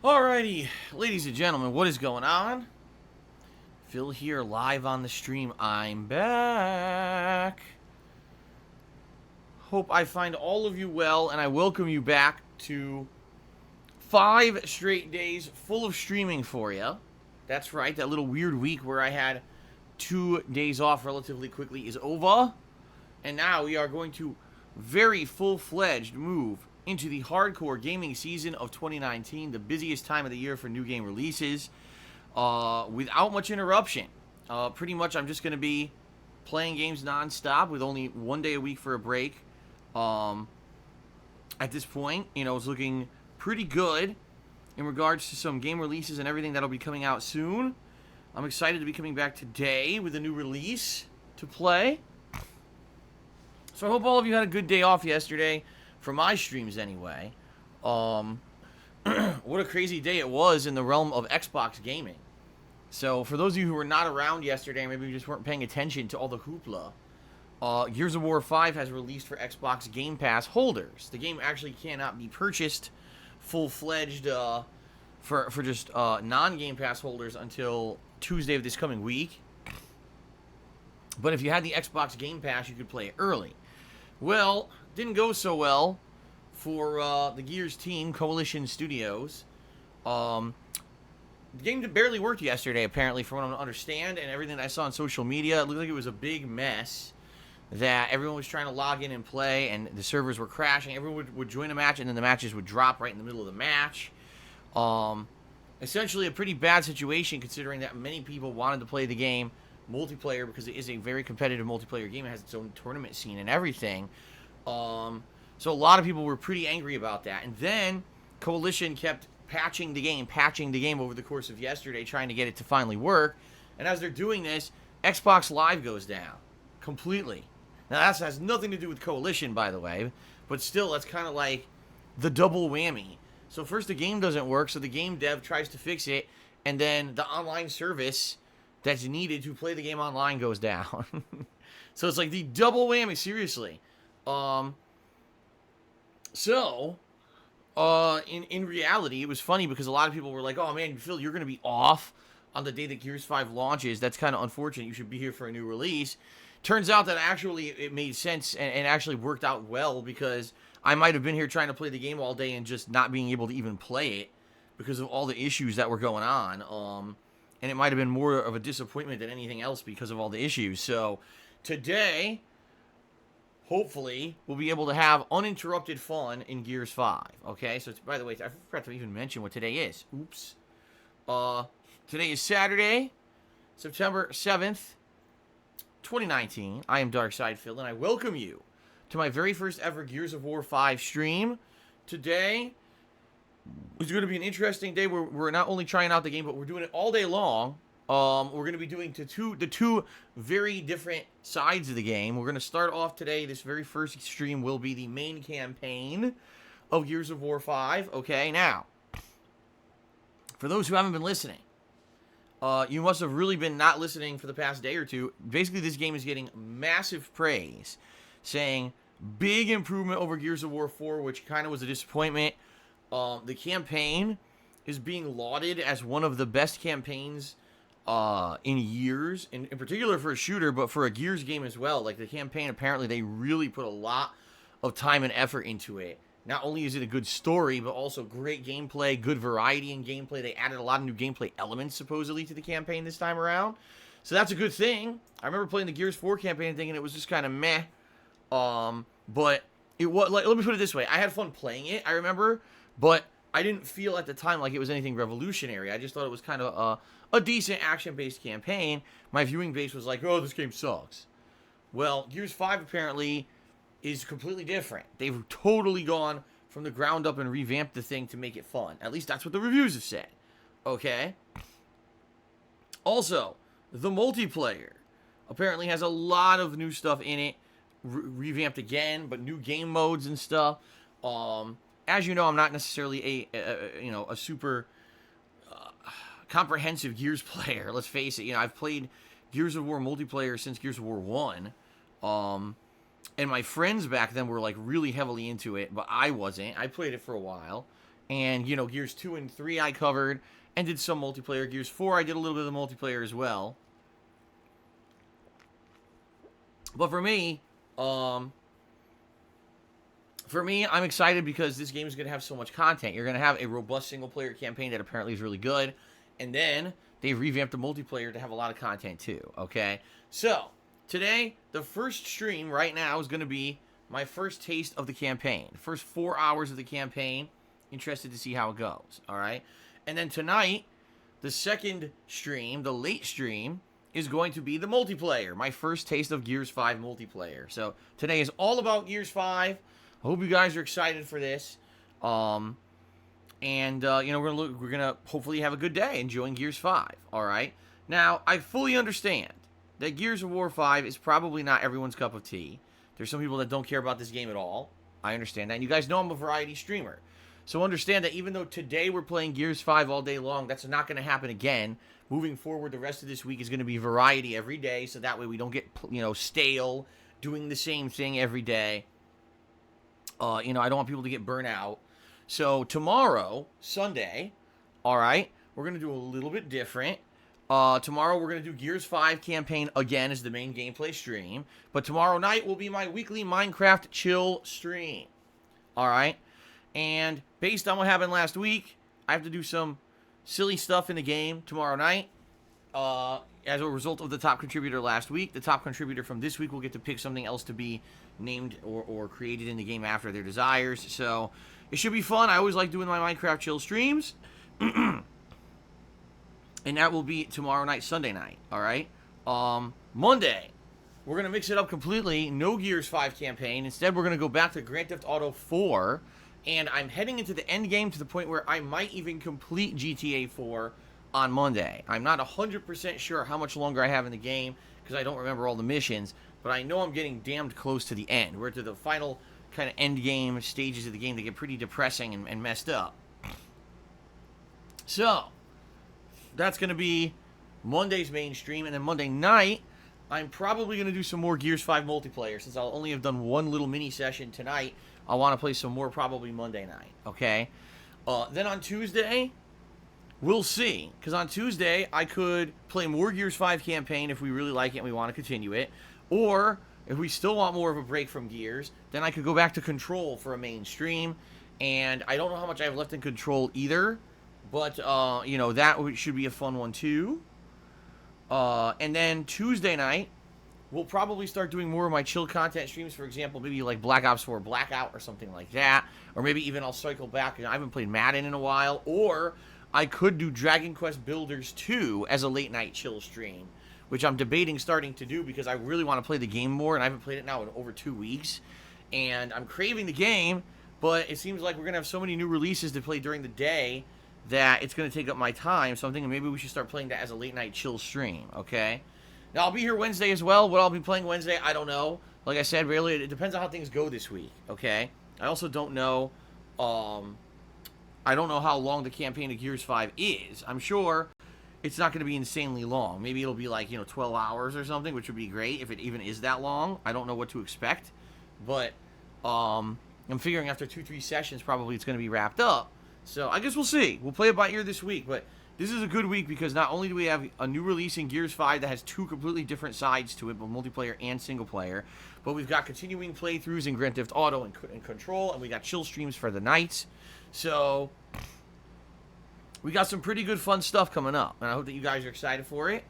Alrighty, ladies and gentlemen, what is going on? Phil here, live on the stream. I'm back. Hope I find all of you well, and I welcome you back to 5 straight days full of streaming for you. That's right, that little weird week where I had 2 days off relatively quickly is over. And now we are going to very full-fledged move into the hardcore gaming season of 2019, the busiest time of the year for new game releases, without much interruption. Pretty much I'm just going to be playing games non-stop with only 1 day a week for a break. At this point, it's looking pretty good in regards to some game releases and everything that'll be coming out soon. I'm excited to be coming back today with a new release to play. So I hope all of you had a good day off yesterday, for my streams anyway. What a crazy day it was in the realm of Xbox gaming. So for those of you who were not around yesterday, maybe you just weren't paying attention to all the hoopla, Gears of War 5 has released for Xbox Game Pass holders. The game actually cannot be purchased full-fledged for just non-Game Pass holders until Tuesday of this coming week. But if you had the Xbox Game Pass, you could play it early. Well, didn't go so well for the Gears team, Coalition Studios. The game barely worked yesterday, apparently, from what I understand, and everything that I saw on social media. It looked like it was a big mess, that everyone was trying to log in and play, and the servers were crashing. Everyone would join a match, and then the matches would drop right in the middle of the match. Essentially a pretty bad situation, considering that many people wanted to play the game multiplayer, because it is a very competitive multiplayer game. It has its own tournament scene and everything. So a lot of people were pretty angry about that. And then Coalition kept patching the game over the course of yesterday, trying to get it to finally work. And as they're doing this, Xbox Live goes down completely. Now that has nothing to do with Coalition, by the way, but still, that's kind of like the double whammy. So first the game doesn't work, so the game dev tries to fix it, and then the online service that's needed to play the game online goes down. So it's like the double whammy, seriously. In reality, it was funny because a lot of people were like, oh man, Phil, you're going to be off on the day that Gears 5 launches. That's kind of unfortunate. You should be here for a new release. Turns out that actually it made sense and actually worked out well, because I might have been here trying to play the game all day and just not being able to even play it because of all the issues that were going on. And it might have been more of a disappointment than anything else because of all the issues. So today, hopefully, we'll be able to have uninterrupted fun in Gears 5. Okay, so by the way, I forgot to even mention what today is. Oops. Today is Saturday, September 7th, 2019. I am Darkside Phil, and I welcome you to my very first ever Gears of War 5 stream. Today it's going to be an interesting day. We're not only trying out the game, but we're doing it all day long. We're going to be doing the two very different sides of the game. We're going to start off today. This very first stream will be the main campaign of Gears of War 5. Okay, now, for those who haven't been listening, you must have really been not listening for the past day or two. Basically, this game is getting massive praise, saying big improvement over Gears of War 4, which kind of was a disappointment. The campaign is being lauded as one of the best campaigns in years, in particular for a shooter, but for a Gears game as well. Like, the campaign, apparently they really put a lot of time and effort into it. Not only is it a good story, but also great gameplay, good variety in gameplay. They added a lot of new gameplay elements, supposedly, to the campaign this time around. So that's a good thing. I remember playing the Gears 4 campaign thinking it was just kind of meh. But it was, like, let me put it this way. I had fun playing it, I remember, but I didn't feel at the time like it was anything revolutionary. I just thought it was kind of a decent action-based campaign. My viewing base was like, oh, this game sucks. Well, Gears 5 apparently is completely different. They've totally gone from the ground up and revamped the thing to make it fun. At least that's what the reviews have said. Okay? Also, the multiplayer apparently has a lot of new stuff in it. Revamped again, but new game modes and stuff. As you know, I'm not necessarily a super comprehensive Gears player. Let's face it. I've played Gears of War multiplayer since Gears of War 1. And my friends back then were like really heavily into it, but I wasn't. I played it for a while, And, you know, Gears 2 and 3 I covered and did some multiplayer. Gears 4 I did a little bit of the multiplayer as well. But for me, I'm excited because this game is going to have so much content. You're going to have a robust single-player campaign that apparently is really good. And then they've revamped the multiplayer to have a lot of content too, okay? So, today, the first stream right now is going to be my first taste of the campaign. The first 4 hours of the campaign. Interested to see how it goes, all right? And then tonight, the second stream, the late stream, is going to be the multiplayer. My first taste of Gears 5 multiplayer. So, today is all about Gears 5. I hope you guys are excited for this. You know, we're gonna hopefully have a good day enjoying Gears 5. All right. Now, I fully understand that Gears of War 5 is probably not everyone's cup of tea. There's some people that don't care about this game at all. I understand that. And you guys know I'm a variety streamer. So understand that even though today we're playing Gears 5 all day long, that's not going to happen again. Moving forward, the rest of this week is going to be variety every day, so that way we don't get, you know, stale doing the same thing every day. You know, I don't want people to get burnt out. So tomorrow, Sunday, all right, we're going to do a little bit different. Tomorrow we're going to do Gears 5 campaign again as the main gameplay stream. But tomorrow night will be my weekly Minecraft chill stream. All right. And based on what happened last week, I have to do some silly stuff in the game tomorrow night. As a result of the top contributor last week, the top contributor from this week will get to pick something else to be named or created in the game after their desires. So it should be fun. I always like doing my Minecraft chill streams. And that will be tomorrow night, Sunday night. All right. Monday, we're going to mix it up completely. No Gears 5 campaign. Instead, we're going to go back to Grand Theft Auto 4. And I'm heading into the end game to the point where I might even complete GTA 4 on Monday. I'm not 100% sure how much longer I have in the game because I don't remember all the missions, but I know I'm getting damned close to the end. We're to the final kind of end game stages of the game that get pretty depressing and messed up. So, that's going to be Monday's main stream, and then Monday night, I'm probably going to do some more Gears 5 multiplayer. Since I'll only have done one little mini session tonight, I want to play some more probably Monday night, okay? Then on Tuesday, we'll see. Because on Tuesday, I could play more Gears 5 campaign if we really like it and we want to continue it. Or, if we still want more of a break from Gears, then I could go back to Control for a main stream. And I don't know how much I have left in Control either. But, you know, that should be a fun one too. And then Tuesday night, we'll probably start doing more of my chill content streams. For example, maybe like Black Ops 4 Blackout or something like that. Or maybe even I'll cycle back. I haven't played Madden in a while. Or I could do Dragon Quest Builders 2 as a late night chill stream, which I'm debating starting to do because I really want to play the game more. And I haven't played it now in over 2 weeks. And I'm craving the game, but it seems like we're going to have so many new releases to play during the day that it's going to take up my time. So I'm thinking maybe we should start playing that as a late night chill stream, okay? Now, I'll be here Wednesday as well. What I'll be playing Wednesday, I don't know. Like I said, really, it depends on how things go this week, okay? I also don't know, I don't know how long the campaign of Gears 5 is. I'm sure it's not going to be insanely long. Maybe it'll be like, 12 hours or something, which would be great if it even is that long. I don't know what to expect. But I'm figuring after 2-3 sessions, probably it's going to be wrapped up. So I guess we'll see. We'll play it by ear this week, but this is a good week because not only do we have a new release in Gears 5 that has 2 completely different sides to it, both multiplayer and single player, but we've got continuing playthroughs in Grand Theft Auto and Control, and we got chill streams for the nights. So we got some pretty good fun stuff coming up, and I hope that you guys are excited for it.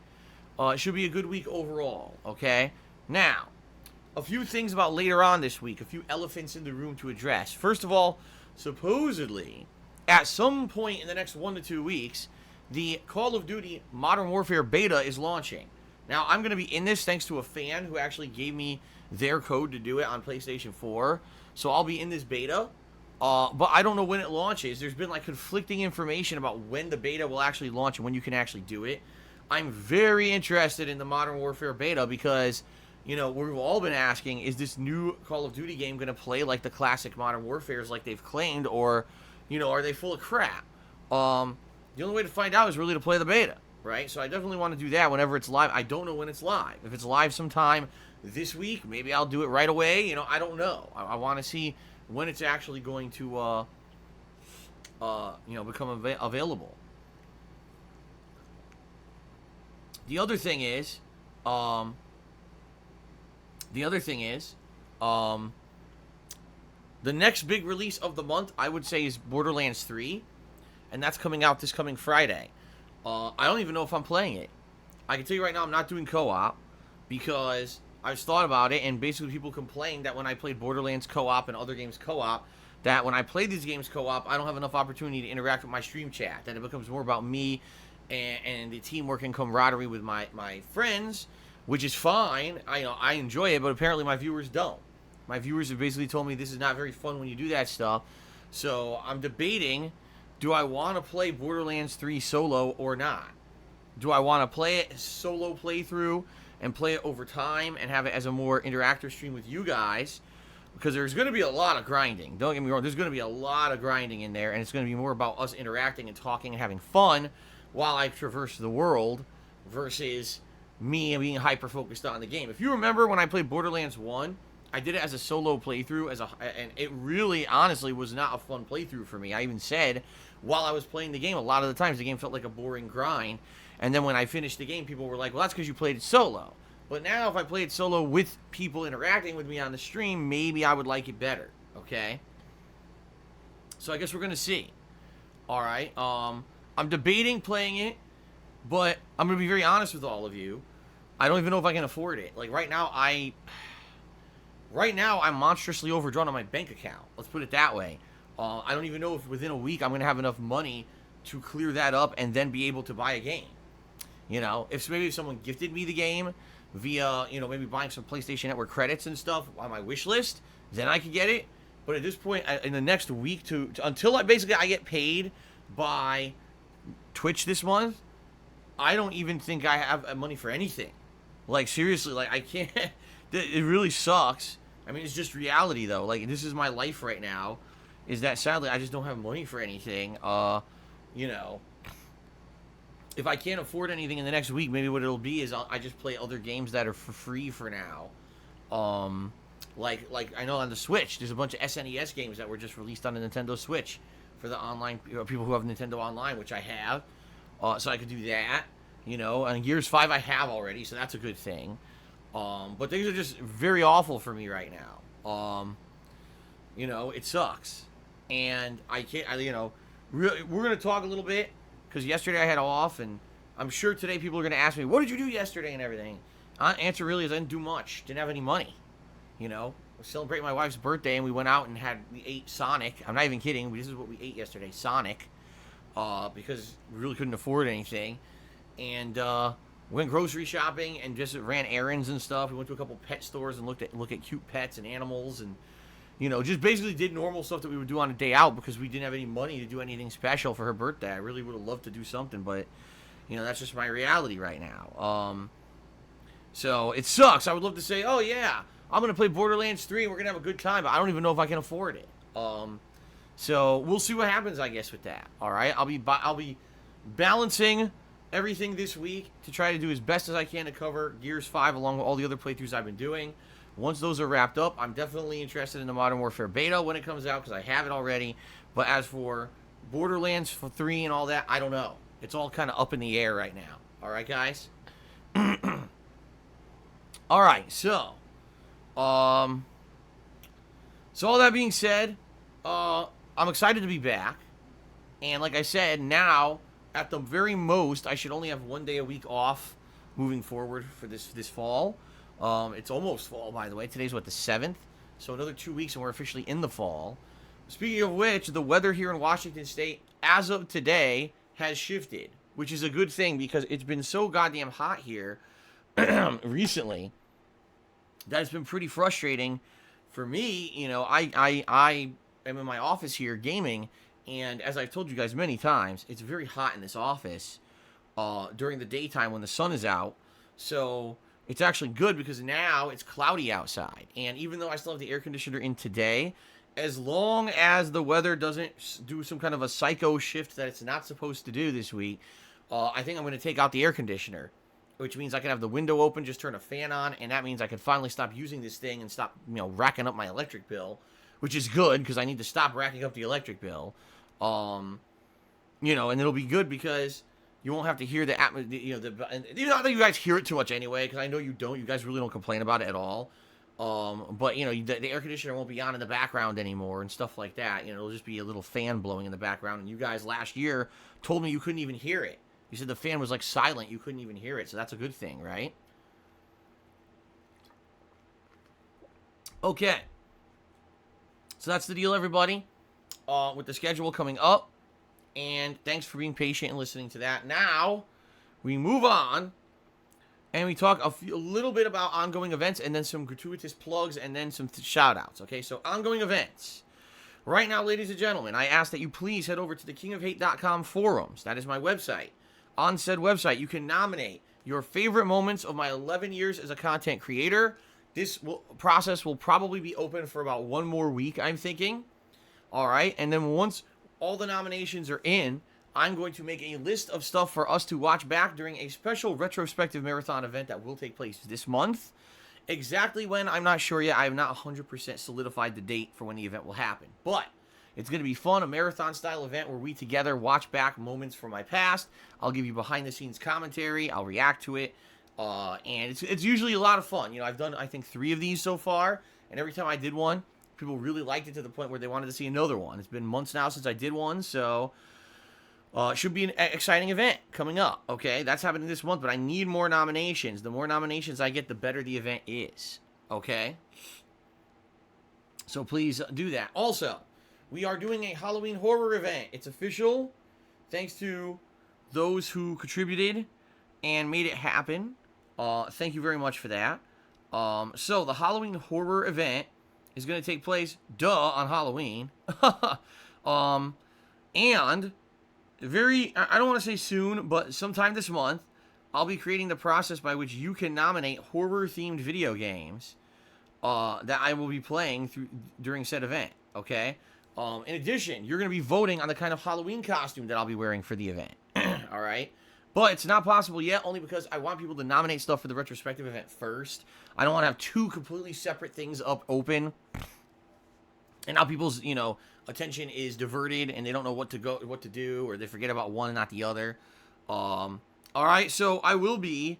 It should be a good week overall, okay? Now, a few things about later on this week, a few elephants in the room to address. First of all, supposedly, at some point in the next 1 to 2 weeks, the Call of Duty Modern Warfare beta is launching. Now, I'm going to be in this thanks to a fan who actually gave me their code to do it on PlayStation 4. So I'll be in this beta. But I don't know when it launches. There's been like conflicting information about when the beta will actually launch and when you can actually do it. I'm very interested in the Modern Warfare beta because, we've all been asking, is this new Call of Duty game going to play like the classic Modern Warfares like they've claimed, or, are they full of crap? The only way to find out is really to play the beta, right? So I definitely want to do that whenever it's live. I don't know when it's live. If it's live sometime this week, maybe I'll do it right away. I don't know. I want to see when it's actually going to become available. The other thing is, um, the next big release of the month, I would say, is Borderlands 3, and that's coming out this coming Friday. I don't even know if I'm playing it. I can tell you right now, I'm not doing co-op because I've thought about it, and basically people complain that when I played Borderlands co-op and other games co-op, that when I play these games co-op, I don't have enough opportunity to interact with my stream chat. That it becomes more about me and the teamwork and camaraderie with my friends, which is fine. I enjoy it, but apparently my viewers don't. My viewers have basically told me this is not very fun when you do that stuff. So I'm debating, do I want to play Borderlands 3 solo or not? Do I want to play it solo playthrough and play it over time and have it as a more interactive stream with you guys? Because there's going to be a lot of grinding. Don't get me wrong, there's going to be a lot of grinding in there, and it's going to be more about us interacting and talking and having fun while I traverse the world versus me being hyper-focused on the game. If you remember when I played Borderlands 1, I did it as a solo playthrough, and it really, honestly, was not a fun playthrough for me. I even said, while I was playing the game, a lot of the times the game felt like a boring grind, and then when I finished the game, people were like, well, that's because you played it solo. But now, if I play it solo with people interacting with me on the stream, maybe I would like it better, okay? So I guess we're going to see. All right, I'm debating playing it, but I'm going to be very honest with all of you. I don't even know if I can afford it. Like, right now, I'm monstrously overdrawn on my bank account. Let's put it that way. I don't even know if within a week I'm going to have enough money to clear that up and then be able to buy a game. You know, if someone gifted me the game via, maybe buying some PlayStation Network credits and stuff on my wish list, then I could get it. But at this point, in the next week until I get paid by Twitch this month, I don't even think I have money for anything. Like, seriously, like, I can't. It really sucks. I mean, it's just reality, though. Like, this is my life right now, is that sadly I just don't have money for anything. If I can't afford anything in the next week, maybe what it'll be is I just play other games that are for free for now. Like I know on the Switch, there's a bunch of SNES games that were just released on the Nintendo Switch for the online people who have Nintendo Online, which I have. So I could do that. And Gears 5 I have already, so that's a good thing. But things are just very awful for me right now. It sucks. And I can't, we're going to talk a little bit, because yesterday I had off, and I'm sure today people are going to ask me, what did you do yesterday and everything? Answer really is I didn't do much. Didn't have any money. I was celebrating my wife's birthday, and we went out and we ate Sonic. I'm not even kidding. This is what we ate yesterday, Sonic, because we really couldn't afford anything. And, went grocery shopping and just ran errands and stuff. We went to a couple pet stores and looked at cute pets and animals, and just basically did normal stuff that we would do on a day out because we didn't have any money to do anything special for her birthday. I really would have loved to do something, but that's just my reality right now. So it sucks. I would love to say, oh yeah, I'm gonna play Borderlands 3 and we're gonna have a good time, but I don't even know if I can afford it. So we'll see what happens, I guess, with that. All right, I'll be balancing everything this week to try to do as best as I can to cover Gears 5 along with all the other playthroughs I've been doing. Once those are wrapped up, I'm definitely interested in the Modern Warfare beta when it comes out because I have it already. But as for Borderlands 3 and all that, I don't know. It's all kind of up in the air right now. All right, guys? All right, so all that being said, I'm excited to be back. And like I said, now, at the very most, I should only have 1 day a week off moving forward for this fall. It's almost fall, by the way. Today's, the 7th? So another 2 weeks and we're officially in the fall. Speaking of which, the weather here in Washington State, as of today, has shifted, which is a good thing because it's been so goddamn hot here recently that it's been pretty frustrating for me. I am in my office here gaming, and as I've told you guys many times, it's very hot in this office during the daytime when the sun is out. So it's actually good because now it's cloudy outside. And even though I still have the air conditioner in today, as long as the weather doesn't do some kind of a psycho shift that it's not supposed to do this week, I think I'm going to take out the air conditioner, which means I can have the window open, just turn a fan on, and that means I can finally stop using this thing and stop, racking up my electric bill, which is good because I need to stop racking up the electric bill. You know, and it'll be good because you won't have to hear the and not that you guys hear it too much anyway, because I know you don't. You guys really don't complain about it at all. But you know, the air conditioner won't be on in the background anymore and stuff like that. You know, it'll just be a little fan blowing in the background. And you guys last year told me you couldn't even hear it. You said the fan was like silent. You couldn't even hear it. So that's a good thing, right? Okay. So that's the deal, everybody. With the schedule coming up. And thanks for being patient and listening to that. Now, we move on. And we talk a little bit about ongoing events. And then some gratuitous plugs. And then some shout-outs. Okay, so ongoing events. Right now, ladies and gentlemen, I ask that you please head over to the kingofhate.com forums. That is my website. On said website, you can nominate your favorite moments of my 11 years as a content creator. This process will probably be open for about one more week, I'm thinking. All right, and then once all the nominations are in, I'm going to make a list of stuff for us to watch back during a special retrospective marathon event that will take place this month. Exactly when, I'm not sure yet. I have not 100% solidified the date for when the event will happen. But it's going to be fun, a marathon-style event where we together watch back moments from my past. I'll give you behind-the-scenes commentary. I'll react to it. And it's usually a lot of fun. You know, I've done, I think, 3 of these so far. And every time I did one, people really liked it to the point where they wanted to see another one. It's been months now since I did one, so it should be an exciting event coming up, okay? That's happening this month, but I need more nominations. The more nominations I get, the better the event is, okay? So please do that. Also, we are doing a Halloween horror event. It's official, thanks to those who contributed and made it happen. Thank you very much for that. So the Halloween horror event is going to take place, on Halloween. And I don't want to say soon, but sometime this month, I'll be creating the process by which you can nominate horror-themed video games that I will be playing during said event, okay? In addition, you're going to be voting on the kind of Halloween costume that I'll be wearing for the event, all right? But it's not possible yet, only because I want people to nominate stuff for the retrospective event first. I don't want to have 2 completely separate things open. And now people's, attention is diverted and they don't know what to do, or they forget about one and not the other. All right, so I will be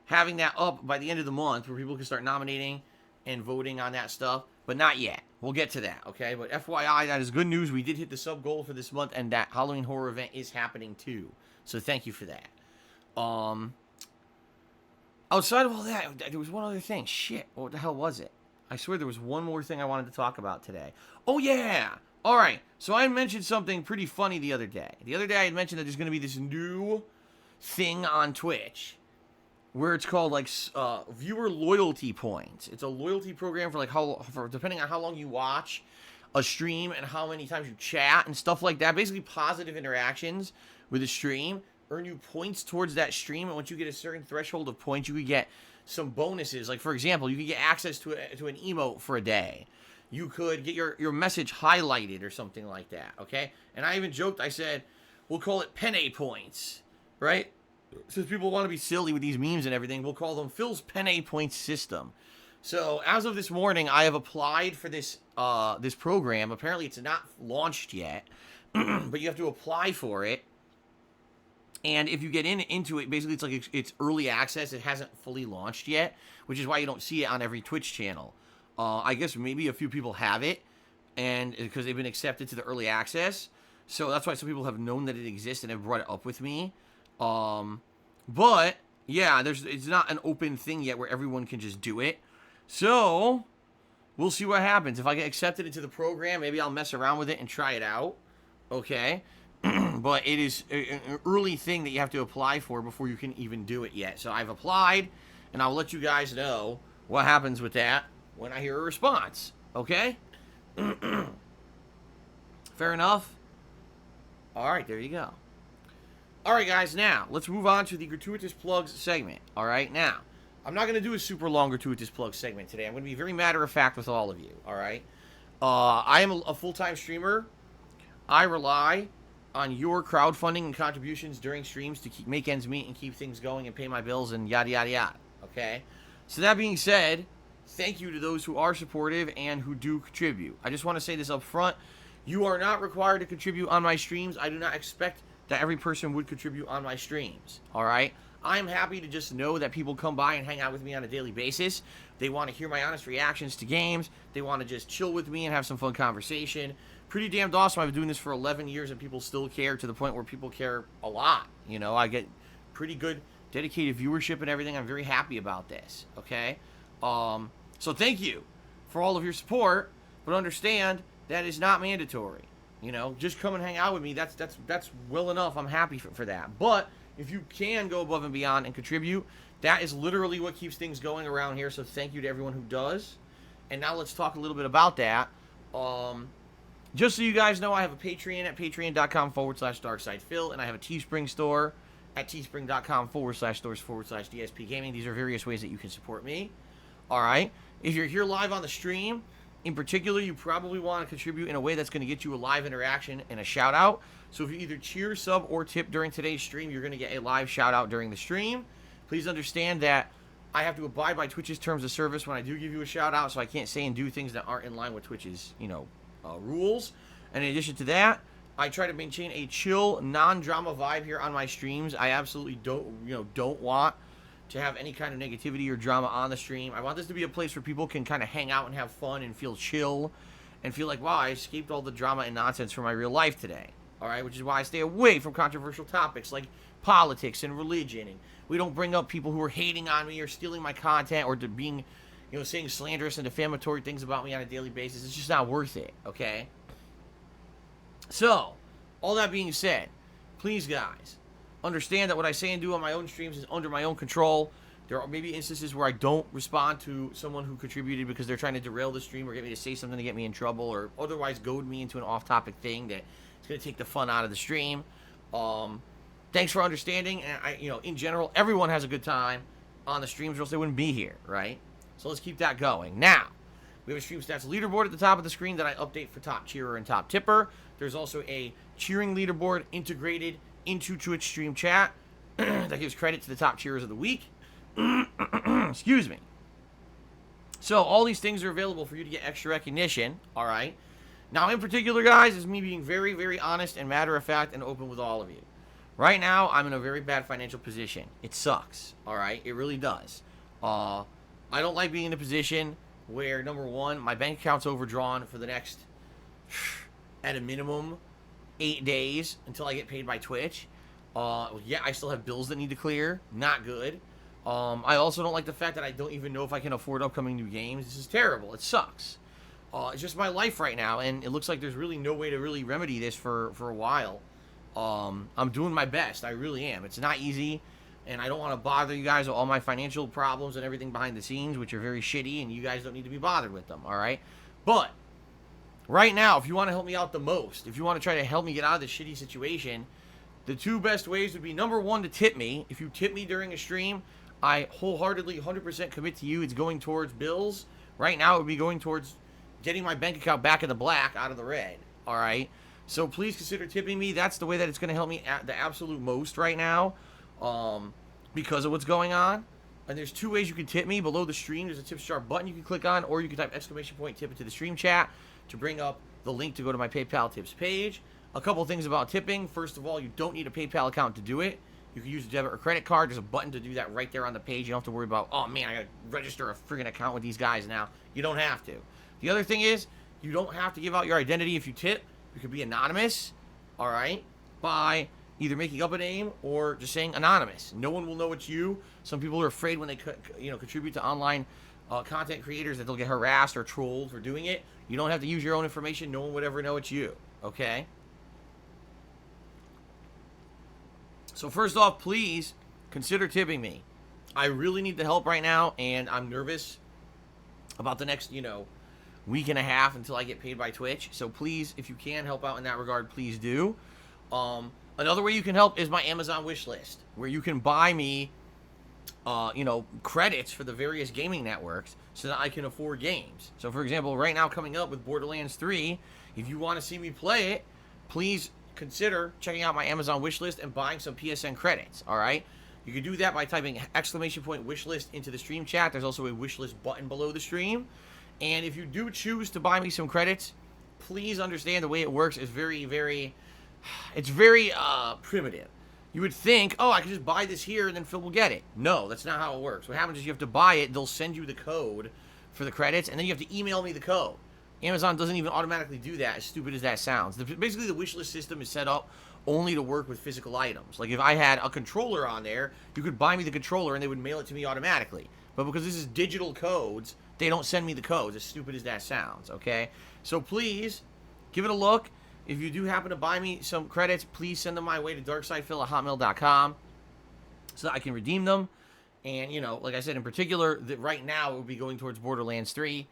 having that up by the end of the month where people can start nominating and voting on that stuff, but not yet. We'll get to that, okay? But FYI, that is good news. We did hit the sub goal for this month, and that Halloween horror event is happening too. So thank you for that. Outside of all that, there was one other thing. Shit, what the hell was it? I swear there was one more thing I wanted to talk about today. Oh, yeah. All right. So I mentioned something pretty funny the other day. The other day I had mentioned that there's going to be this new thing on Twitch where it's called, viewer loyalty points. It's a loyalty program for depending on how long you watch a stream and how many times you chat and stuff like that. Basically, positive interactions with a stream earn you points towards that stream, and once you get a certain threshold of points, you could get some bonuses. Like, for example, you could get access to an emote for a day. You could get your message highlighted or something like that, okay? And I even joked, I said, we'll call it penne points, right? Since people want to be silly with these memes and everything, we'll call them Phil's penne points system. So, as of this morning, I have applied for this program. Apparently, it's not launched yet, but you have to apply for it. And if you get into it, basically it's early access. It hasn't fully launched yet, which is why you don't see it on every Twitch channel. I guess maybe a few people have it, and because they've been accepted to the early access. So that's why some people have known that it exists and have brought it up with me. But yeah, it's not an open thing yet where everyone can just do it. So we'll see what happens. If I get accepted into the program, maybe I'll mess around with it and try it out. Okay. But it is an early thing that you have to apply for before you can even do it yet. So I've applied, and I'll let you guys know what happens with that when I hear a response. Okay? Fair enough? All right, there you go. All right, guys, now let's move on to the gratuitous plugs segment. All right, now I'm not going to do a super long gratuitous plug segment today. I'm going to be very matter of fact with all of you. All right? I am a full-time streamer. I rely on your crowdfunding and contributions during streams to make ends meet and keep things going and pay my bills and yada, yada, yada. Okay? So that being said, thank you to those who are supportive and who do contribute. I just want to say this up front. You are not required to contribute on my streams. I do not expect that every person would contribute on my streams, all right? I'm happy to just know that people come by and hang out with me on a daily basis. They want to hear my honest reactions to games. They want to just chill with me and have some fun conversation. Pretty damn awesome. I've been doing this for 11 years and people still care, to the point where people care a lot. You know, I get pretty good dedicated viewership and everything. I'm very happy about this, okay? So thank you for all of your support, but understand that is not mandatory. You know, just come and hang out with me. That's well enough. I'm happy for that. But if you can go above and beyond and contribute, that is literally what keeps things going around here. So thank you to everyone who does. And now let's talk a little bit about that. Just so you guys know, I have a Patreon at patreon.com/DarksidePhil, and I have a Teespring store at teespring.com/stores/DSPGaming. These are various ways that you can support me. All right. If you're here live on the stream, in particular, you probably want to contribute in a way that's going to get you a live interaction and a shout out. So if you either cheer, sub, or tip during today's stream, you're going to get a live shout out during the stream. Please understand that I have to abide by Twitch's terms of service when I do give you a shout out, so I can't say and do things that aren't in line with Twitch's, rules. And in addition to that, I try to maintain a chill, non-drama vibe here on my streams. I absolutely don't want to have any kind of negativity or drama on the stream. I want this to be a place where people can kind of hang out and have fun and feel chill and feel like, wow, I escaped all the drama and nonsense from my real life today. All right, which is why I stay away from controversial topics like politics and religion. And we don't bring up people who are hating on me or stealing my content or being, saying slanderous and defamatory things about me on a daily basis. It's just not worth it, okay? So, all that being said, please, guys, understand that what I say and do on my own streams is under my own control. There are maybe instances where I don't respond to someone who contributed because they're trying to derail the stream or get me to say something to get me in trouble or otherwise goad me into an off-topic thing that is going to take the fun out of the stream. Thanks for understanding. And in general, everyone has a good time on the streams or else they wouldn't be here, right? So let's keep that going. Now, we have a stream stats leaderboard at the top of the screen that I update for top cheerer and top tipper. There's also a cheering leaderboard integrated into Twitch stream chat that gives credit to the top cheerers of the week. Excuse me. So all these things are available for you to get extra recognition, all right? Now, in particular, guys, is me being very, very honest and matter-of-fact and open with all of you. Right now, I'm in a very bad financial position. It sucks, all right? It really does. I don't like being in a position where, number one, my bank account's overdrawn for the next, at a minimum, 8 days until I get paid by Twitch. Yeah, I still have bills that need to clear. Not good. I also don't like the fact that I don't even know if I can afford upcoming new games. This is terrible. It sucks. It's just my life right now, and it looks like there's really no way to really remedy this for a while. I'm doing my best. I really am. It's not easy, and I don't want to bother you guys with all my financial problems and everything behind the scenes, which are very shitty, and you guys don't need to be bothered with them, all right? But right now, if you want to help me out the most, if you want to try to help me get out of this shitty situation, the two best ways would be, number one, to tip me. If you tip me during a stream, I wholeheartedly 100% commit to you. It's going towards bills. Right now, it would be going towards getting my bank account back in the black out of the red, all right? So please consider tipping me. That's the way that it's going to help me at the absolute most right now because of what's going on. And there's two ways you can tip me. Below the stream, there's a tip jar button you can click on, or you can type !tip into the stream chat to bring up the link to go to my PayPal tips page. A couple things about tipping. First of all, you don't need a PayPal account to do it. You can use a debit or credit card. There's a button to do that right there on the page. You don't have to worry about, oh man, I got to register a friggin' account with these guys now. You don't have to. The other thing is, you don't have to give out your identity if you tip. You could be anonymous, all right, by either making up a name or just saying anonymous. No one will know it's you. Some people are afraid when they contribute to online content creators that they'll get harassed or trolled for doing it. You don't have to use your own information. No one would ever know it's you, okay? So first off, please consider tipping me. I really need the help right now, and I'm nervous about the next, week and a half until I get paid by Twitch. So please, if you can help out in that regard, please do. Another way you can help is my Amazon wish list, where you can buy me, credits for the various gaming networks so that I can afford games. So for example, right now coming up with Borderlands 3, if you want to see me play it, please consider checking out my Amazon wish list and buying some PSN credits, all right? You can do that by typing !wishlist into the stream chat. There's also a wishlist button below the stream. And if you do choose to buy me some credits please understand the way it works is it's very primitive. You would think, oh, I can just buy this here and then Phil will get it. No, that's not how it works. What happens is you have to buy it, they'll send you the code for the credits, and then you have to email me the code. Amazon doesn't even automatically do that, as stupid as that sounds. Basically, the wishlist system is set up only to work with physical items. Like, if I had a controller on there, you could buy me the controller and they would mail it to me automatically. But because this is digital codes, they don't send me the codes, as stupid as that sounds, okay? So please, give it a look. If you do happen to buy me some credits, please send them my way to darksidephil@hotmail.com so that I can redeem them. And, you know, like I said, in particular, that right now it will be going towards Borderlands 3.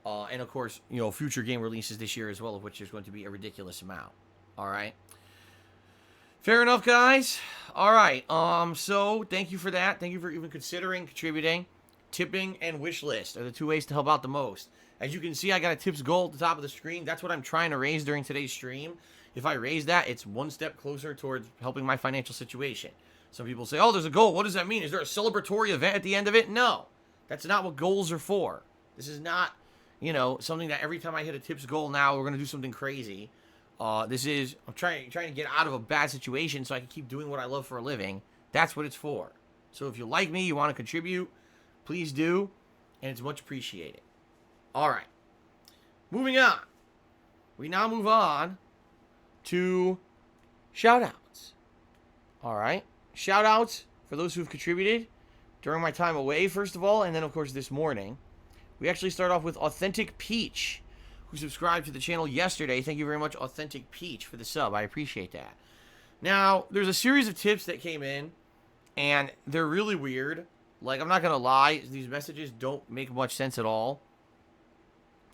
And, of course, you know, future game releases this year as well, of which there's going to be a ridiculous amount. All right? Fair enough, guys. All right. So, thank you for that. Thank you for even considering contributing. Tipping and wish list are the two ways to help out the most. As you can see, I got a tips goal at the top of the screen. That's what I'm trying to raise during today's stream. If I raise that, it's one step closer towards helping my financial situation. Some people say, oh, there's a goal. What does that mean? Is there a celebratory event at the end of it? No. That's not what goals are for. This is not, you know, something that every time I hit a tips goal now, we're going to do something crazy. I'm trying to get out of a bad situation so I can keep doing what I love for a living. That's what it's for. So if you like me, you want to contribute, please do, and it's much appreciated. All right. Moving on. We now move on to shoutouts. All right. Shoutouts for those who have contributed during my time away, first of all, and then, of course, this morning. We actually start off with Authentic Peach, who subscribed to the channel yesterday. Thank you very much, Authentic Peach, for the sub. I appreciate that. Now, there's a series of tips that came in, and they're really weird. Like, I'm not going to lie, these messages don't make much sense at all.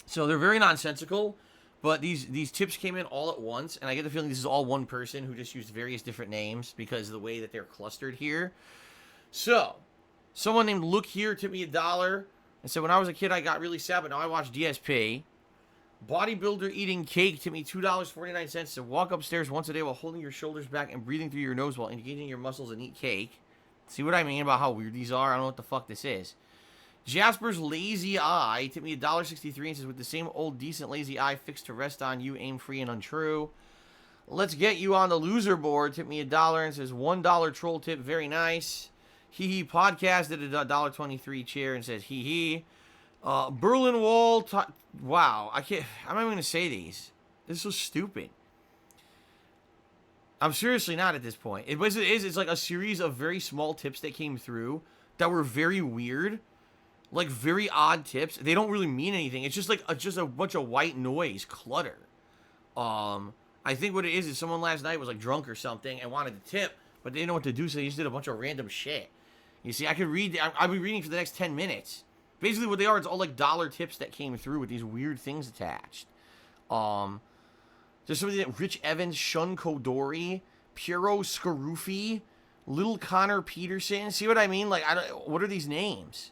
So they're very nonsensical, but these tips came in all at once, and I get the feeling this is all one person who just used various different names because of the way that they're clustered here. So, someone named Look Here tipped me $1 and said, when I was a kid, I got really sad, but now I watch DSP. Bodybuilder Eating Cake tipped me $2.49. Said, walk upstairs once a day while holding your shoulders back and breathing through your nose while engaging your muscles and eat cake. See what I mean about how weird these are? I don't know what the fuck this is. Jasper's Lazy Eye tipped me $1.63 and says, with the same old decent lazy eye fixed to rest on you, aim free and untrue. Let's Get You on the Loser Board tipped me $1 and says, $1 troll tip, very nice. Hee Hee Podcast did a $1.23 cheer and says, hee hee. Berlin Wall, wow, I'm not even going to say these. This is so stupid. I'm seriously not at this point. It's like a series of very small tips that came through that were very weird. Like, very odd tips. They don't really mean anything. It's just like just a bunch of white noise, clutter. I think what it is someone last night was like drunk or something and wanted to tip, but they didn't know what to do, so they just did a bunch of random shit. You see, I could read. I'll be reading for the next 10 minutes. Basically, what they are, it's all like dollar tips that came through with these weird things attached. There's somebody that Rich Evans, Shun Kodori, Piero Scarufi, Little Connor Peterson. See what I mean? Like, what are these names?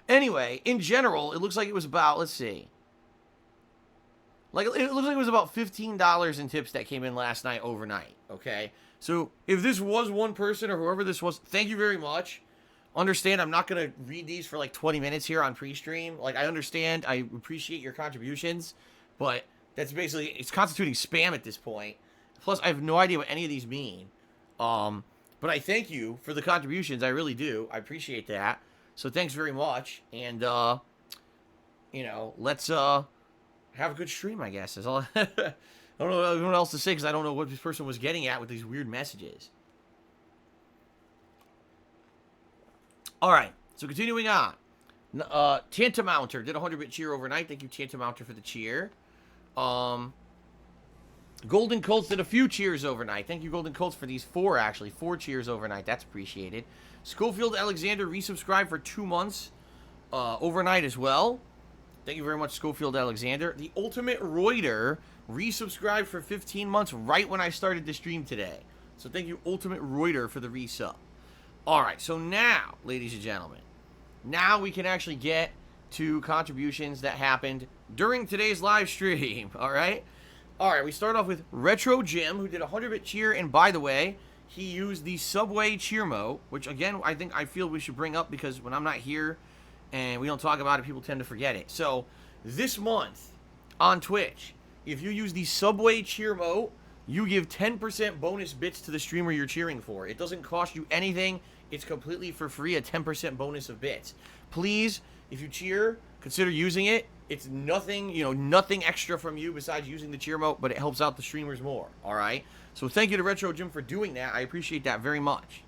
Anyway, in general, it looks like it was about, let's see. Like, it looks like it was about $15 in tips that came in last night overnight, okay? So, if this was one person or whoever this was, thank you very much. Understand, I'm not going to read these for like 20 minutes here on pre-stream. Like, I understand, I appreciate your contributions, but that's basically, it's constituting spam at this point. Plus, I have no idea what any of these mean. But I thank you for the contributions. I really do. I appreciate that. So thanks very much. And, you know, let's have a good stream, I guess. That's all. I don't know what else to say because I don't know what this person was getting at with these weird messages. All right. So continuing on. Tantamounter did a 100-bit cheer overnight. Thank you, Tantamounter, for the cheer. Golden Colts did a few cheers overnight. Thank you, Golden Colts, for these 4 cheers overnight. That's appreciated. Schofield Alexander resubscribed for 2 months overnight as well. Thank you very much, Schofield Alexander. The Ultimate Reuter resubscribed for 15 months right when I started the stream today. So thank you, Ultimate Reuter, for the resub. All right, so now, ladies and gentlemen, now we can actually get to contributions that happened during today's live stream, all right? All right, we start off with Retro Jim, who did a 100-bit cheer, and by the way, he used the Subway cheer mode, which, again, I feel we should bring up because when I'm not here and we don't talk about it, people tend to forget it. So, this month on Twitch, if you use the Subway cheer emote, you give 10% bonus bits to the streamer you're cheering for. It doesn't cost you anything. It's completely for free, a 10% bonus of bits. Please, if you cheer, consider using it. It's nothing, nothing extra from you besides using the cheer emote, but it helps out the streamers more, all right? So thank you to Retro Jim for doing that. I appreciate that very much.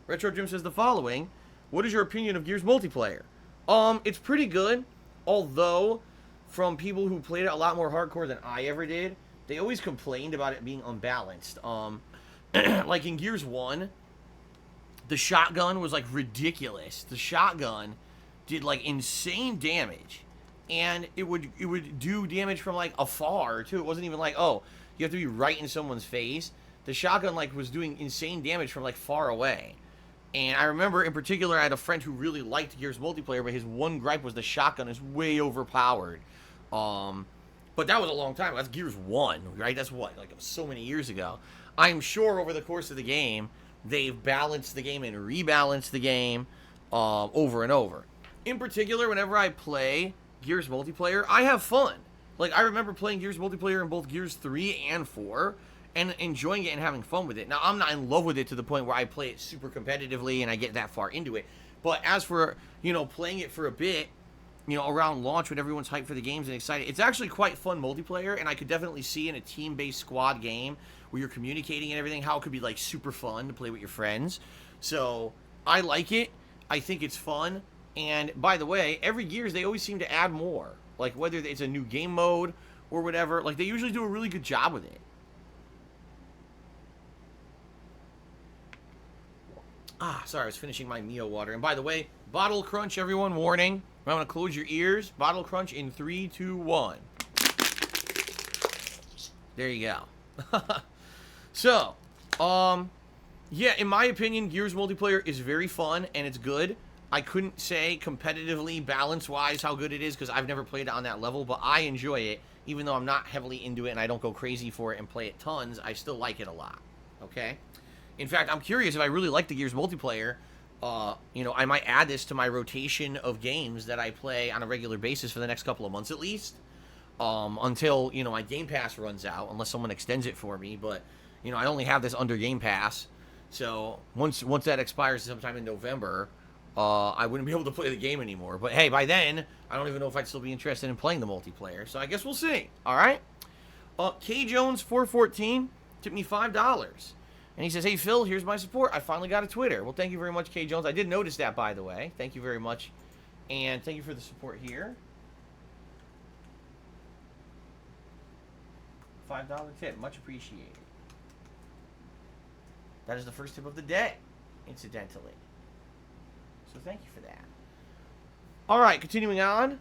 Retro Jim says the following: what is your opinion of Gears multiplayer? It's pretty good, although from people who played it a lot more hardcore than I ever did, they always complained about it being unbalanced. Like in Gears 1, the shotgun was like ridiculous. The shotgun did like insane damage, and it would do damage from like afar too. It wasn't even like, oh, you have to be right in someone's face. The shotgun like was doing insane damage from like far away. And I remember in particular, I had a friend who really liked Gears multiplayer, but his one gripe was the shotgun is way overpowered. But that was a long time ago. That's Gears 1, right? That's what, like so many years ago. I'm sure over the course of the game, they've balanced the game and rebalanced the game over and over. In particular, whenever I play Gears multiplayer, I have fun. Like, I remember playing Gears multiplayer in both Gears 3 and 4 and enjoying it and having fun with it. Now, I'm not in love with it to the point where I play it super competitively and I get that far into it. But as for, playing it for a bit, around launch when everyone's hyped for the games and excited, it's actually quite fun multiplayer, and I could definitely see in a team-based squad game where you're communicating and everything how it could be, like, super fun to play with your friends. So, I like it. I think it's fun. And, by the way, every Gears, they always seem to add more. Like, whether it's a new game mode or whatever, like, they usually do a really good job with it. Sorry, I was finishing my Mio water. And by the way, bottle crunch, everyone, warning. I'm going to close your ears. Bottle crunch in 3, 2, 1. There you go. So, yeah, in my opinion, Gears multiplayer is very fun and it's good. I couldn't say competitively, balance-wise, how good it is because I've never played it on that level, but I enjoy it. Even though I'm not heavily into it and I don't go crazy for it and play it tons, I still like it a lot. Okay? In fact, I'm curious if I really like the Gears multiplayer, I might add this to my rotation of games that I play on a regular basis for the next couple of months at least, until, my Game Pass runs out, unless someone extends it for me, but, I only have this under Game Pass, so once that expires sometime in November, I wouldn't be able to play the game anymore, but hey, by then, I don't even know if I'd still be interested in playing the multiplayer, so I guess we'll see, alright? K Jones 414 tipped me $5. And he says, hey, Phil, here's my support. I finally got a Twitter. Well, thank you very much, K. Jones. I did notice that, by the way. Thank you very much. And thank you for the support here. $5 tip. Much appreciated. That is the first tip of the day, incidentally. So thank you for that. All right, continuing on.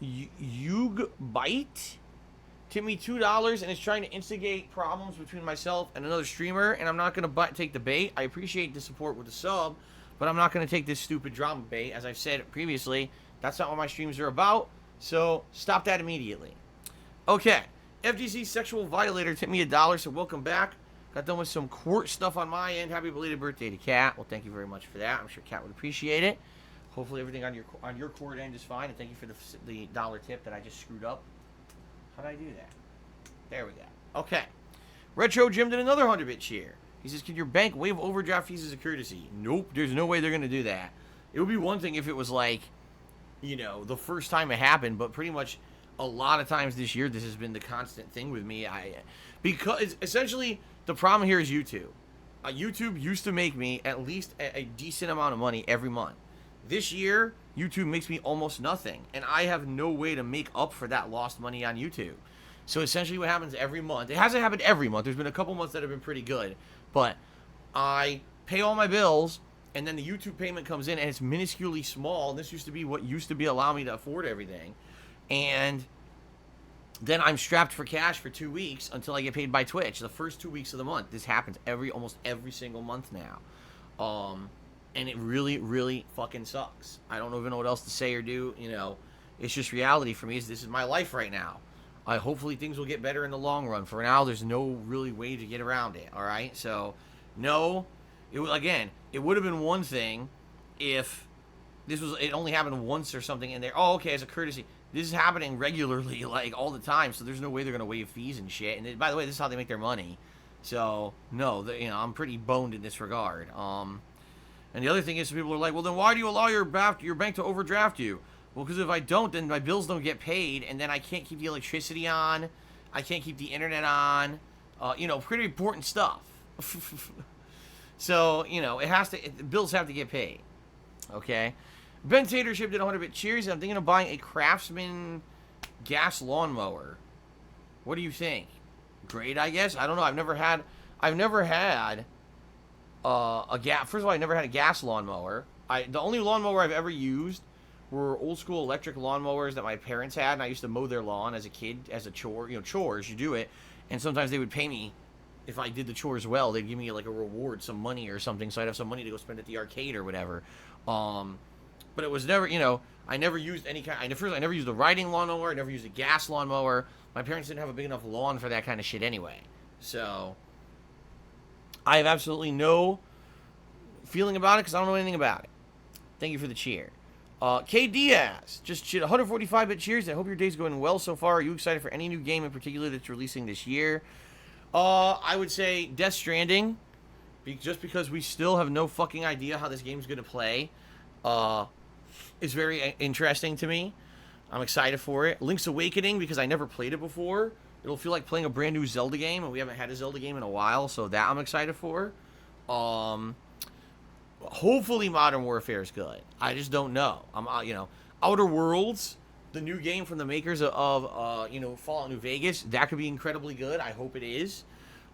Yug Bite tipped me $2 and is trying to instigate problems between myself and another streamer, and I'm not going to take the bait. I appreciate the support with the sub, but I'm not going to take this stupid drama bait. As I've said previously, that's not what my streams are about, so stop that immediately. Okay, FGC Sexual Violator tipped me $1, so welcome back. Got done with some court stuff on my end. Happy belated birthday to Kat. Well, thank you very much for that. I'm sure Kat would appreciate it. Hopefully everything on your court end is fine, and thank you for the dollar tip that I just screwed up. How did I do that? There we go. Okay. Retro Jim did another 100-bit cheer. He says, can your bank waive overdraft fees as a courtesy? Nope. There's no way they're going to do that. It would be one thing if it was like, the first time it happened, but pretty much a lot of times this year, this has been the constant thing with me. Because essentially, the problem here is YouTube. YouTube used to make me at least a decent amount of money every month. This year, YouTube makes me almost nothing, and I have no way to make up for that lost money on YouTube. So essentially what happens every month, it hasn't happened every month, there's been a couple months that have been pretty good, but I pay all my bills, and then the YouTube payment comes in, and it's minusculely small, and this used to be what used to be allow me to afford everything, and then I'm strapped for cash for 2 weeks until I get paid by Twitch, the first 2 weeks of the month. This happens almost every single month now. And it really, really fucking sucks. I don't even know what else to say or do, It's just reality for me. This is my life right now. Hopefully things will get better in the long run. For now, there's no really way to get around it, all right? So, no, it would have been one thing if it only happened once or something, and they're, oh, okay, as a courtesy. This is happening regularly, like, all the time, so there's no way they're going to waive fees and shit. And by the way, this is how they make their money. So, no, I'm pretty boned in this regard. And the other thing is, some people are like, well, then why do you allow your bank to overdraft you? Well, because if I don't, then my bills don't get paid, and then I can't keep the electricity on. I can't keep the internet on. Pretty important stuff. So, bills have to get paid. Okay? Ben Tatership did 100-bit cheers. I'm thinking of buying a Craftsman gas lawnmower. What do you think? Great, I guess. I don't know. I've never had a gas. First of all, I never had a gas lawnmower. The only lawnmower I've ever used were old school electric lawnmowers that my parents had, and I used to mow their lawn as a kid as a chore. Chores, you do it, and sometimes they would pay me if I did the chores well. They'd give me like a reward, some money or something, so I'd have some money to go spend at the arcade or whatever. But it was never, I never used any kind. I never used a riding lawnmower. I never used a gas lawnmower. My parents didn't have a big enough lawn for that kind of shit anyway. So I have absolutely feeling about it because I don't know anything about it. Thank you for the cheer. K Diaz, just 145-bit cheers. I hope your day's going well so far. Are you excited for any new game in particular that's releasing this year? I would say Death Stranding, just because we still have no fucking idea how this game's going to play. Is very interesting to me. I'm excited for it. Link's Awakening, because I never played it before. It'll feel like playing a brand new Zelda game, and we haven't had a Zelda game in a while, so that I'm excited for. Hopefully Modern Warfare is good. I just don't know. Outer Worlds, the new game from the makers of Fallout New Vegas, that could be incredibly good. I hope it is.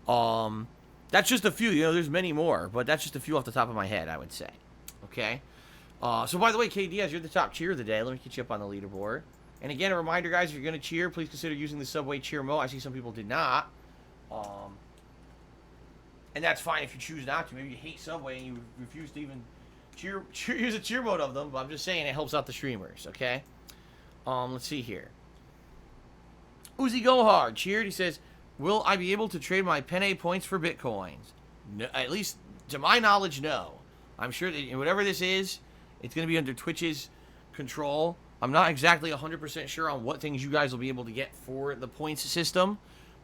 That's just a few. There's many more, but that's just a few off the top of my head, I would say. Okay? So, by the way, K Diaz, you're the top cheer of the day. Let me get you up on the leaderboard. And again, a reminder, guys, if you're going to cheer, please consider using the Subway cheer mode. I see some people did not. And that's fine if you choose not to. Maybe you hate Subway and you refuse to even use a cheer mode of them. But I'm just saying it helps out the streamers, okay? Let's see here. Uzi Gohard cheered. He says, will I be able to trade my Penne points for Bitcoins? No, at least, to my knowledge, no. I'm sure that whatever this is, it's going to be under Twitch's control. I'm not exactly 100% sure on what things you guys will be able to get for the points system.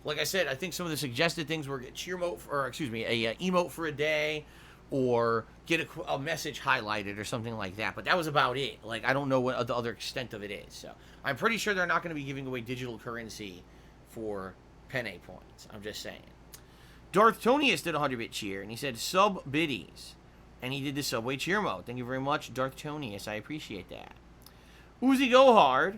Like I said, I think some of the suggested things were get cheer emote, a emote for a day, or get a message highlighted or something like that. But that was about it. Like, I don't know what the other extent of it is. So I'm pretty sure they're not going to be giving away digital currency for Penne points. I'm just saying. Darth Tonius did a 100-bit cheer, and he said sub biddies. And he did the Subway cheer mode. Thank you very much, Darth Tonius. I appreciate that. Uzi Gohard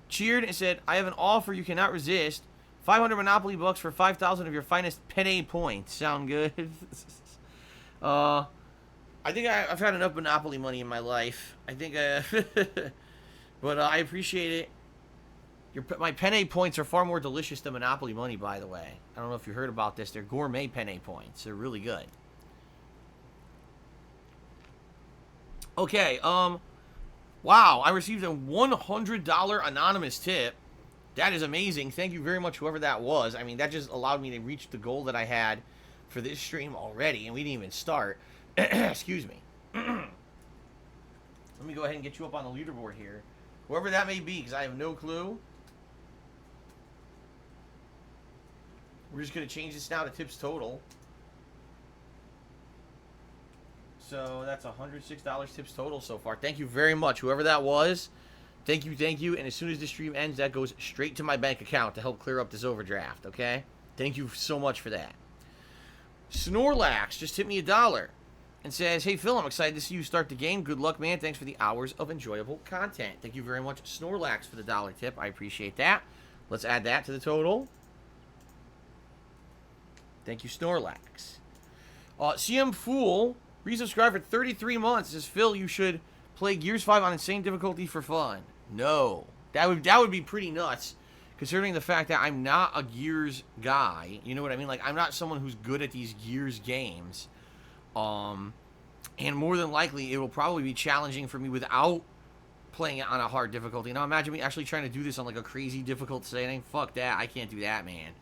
cheered and said, I have an offer you cannot resist. 500 Monopoly bucks for 5,000 of your finest Penne points. Sound good? I think I've had enough Monopoly money in my life. I think, but I appreciate it. My Penne points are far more delicious than Monopoly money, by the way. I don't know if you heard about this. They're gourmet Penne points. They're really good. Okay, wow, I received a $100 anonymous tip. That is amazing. Thank you very much, whoever that was. I mean, that just allowed me to reach the goal that I had for this stream already, and we didn't even start. Excuse me. Let me go ahead and get you up on the leaderboard here. Whoever that may be, because I have no clue. We're just going to change this now to tips total. So that's $106 tips total so far. Thank you very much, whoever that was. Thank you. And as soon as the stream ends, that goes straight to my bank account to help clear up this overdraft, okay? Thank you so much for that. Snorlax just hit me $1 and says, hey, Phil, I'm excited to see you start the game. Good luck, man. Thanks for the hours of enjoyable content. Thank you very much, Snorlax, for the $1 tip. I appreciate that. Let's add that to the total. Thank you, Snorlax. CM Fool resubscribed for 33 months. Says, Phil, you should play Gears 5 on insane difficulty for fun. No. That would be pretty nuts, considering the fact that I'm not a Gears guy. You know what I mean? Like, I'm not someone who's good at these Gears games. And more than likely, it will probably be challenging for me without playing it on a hard difficulty. Now, imagine me actually trying to do this on, like, a crazy difficult setting. Fuck that. I can't do that, man.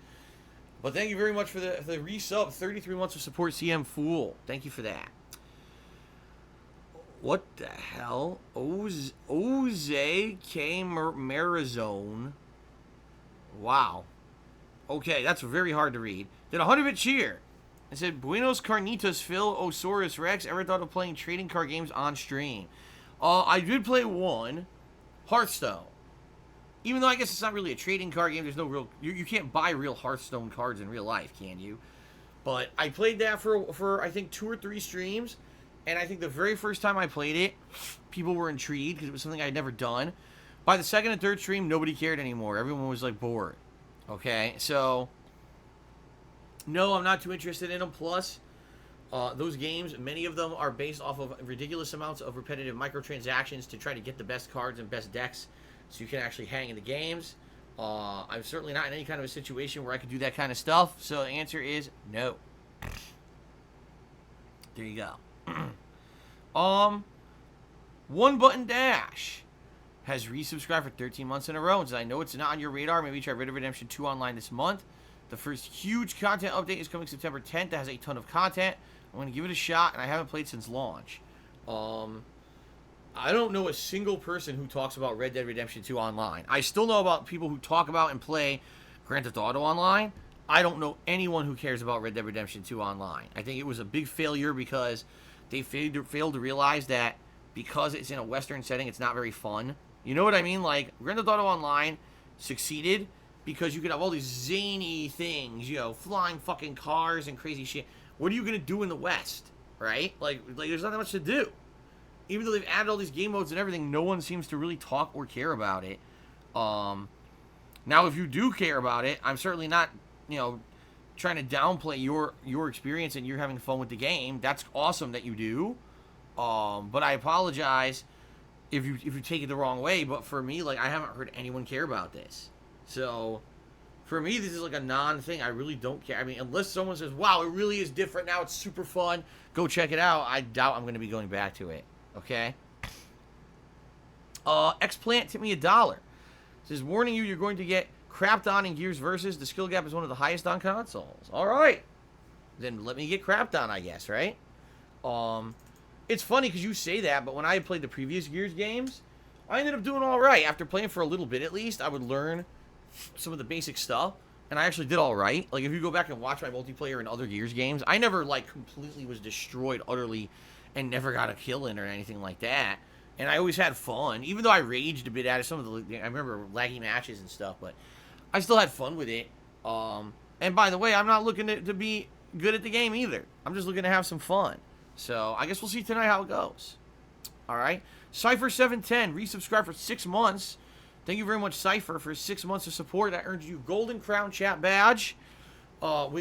But thank you very much for the resub. 33 months of support, CM Fool. Thank you for that. What the hell? Oze K. Marizone. Wow. Okay, that's very hard to read. Did a 100-bit cheer. It said, Buenos Carnitas, Phil, Osaurus Rex. Ever thought of playing trading card games on stream? I did play one. Hearthstone. Even though I guess it's not really a trading card game, there's no real... You can't buy real Hearthstone cards in real life, can you? But I played that for I think 2 or 3 streams. And I think the very first time I played it, people were intrigued because it was something I had never done. By the second and third stream, nobody cared anymore. Everyone was like bored. Okay, so... No, I'm not too interested in them. Plus, those games, many of them are based off of ridiculous amounts of repetitive microtransactions to try to get the best cards and best decks so you can actually hang in the games. I'm certainly not in any kind of a situation where I could do that kind of stuff. So the answer is no. There you go. One Button Dash has resubscribed for 13 months in a row. And says, I know it's not on your radar. Maybe try Red Dead Redemption 2 online this month. The first huge content update is coming September 10th. That has a ton of content. I'm going to give it a shot, and I haven't played since launch. I don't know a single person who talks about Red Dead Redemption 2 online. I still know about people who talk about and play Grand Theft Auto online. I don't know anyone who cares about Red Dead Redemption 2 online. I think it was a big failure because they failed to realize that because it's in a Western setting, it's not very fun. You know what I mean? Like, Grand Theft Auto Online succeeded because you could have all these zany things, you know, flying fucking cars and crazy shit. What are you going to do in the West, right? Like there's not that much to do. Even though they've added all these game modes and everything, no one seems to really talk or care about it. Now, if you do care about it, I'm certainly not, you know, trying to downplay your experience and you're having fun with the game. That's awesome that you do. But I apologize if you take it the wrong way. But for me, like, I haven't heard anyone care about this. So, for me, this is like a non-thing. I really don't care. I mean, unless someone says, wow, it really is different now. It's super fun. Go check it out. I doubt I'm going to be going back to it. Okay? Xplant tipped me $1. Says, warning you, you're going to get crapped on in Gears Versus. The skill gap is one of the highest on consoles. All right. Then let me get crapped on, I guess, right? It's funny because you say that, but when I played the previous Gears games, I ended up doing all right. After playing for a little bit, at least, I would learn some of the basic stuff, and I actually did all right. Like, if you go back and watch my multiplayer in other Gears games, I never, like, completely was destroyed utterly and never got a kill in or anything like that. And I always had fun, even though I raged a bit at it. Some of the, I remember laggy matches and stuff, but I still had fun with it. And by the way, I'm not looking to be good at the game either. I'm just looking to have some fun. So I guess we'll see tonight how it goes. All right. Cypher710 resubscribed for 6 months. Thank you very much, Cypher, for 6 months of support. That earns you Golden Crown Chat Badge. No,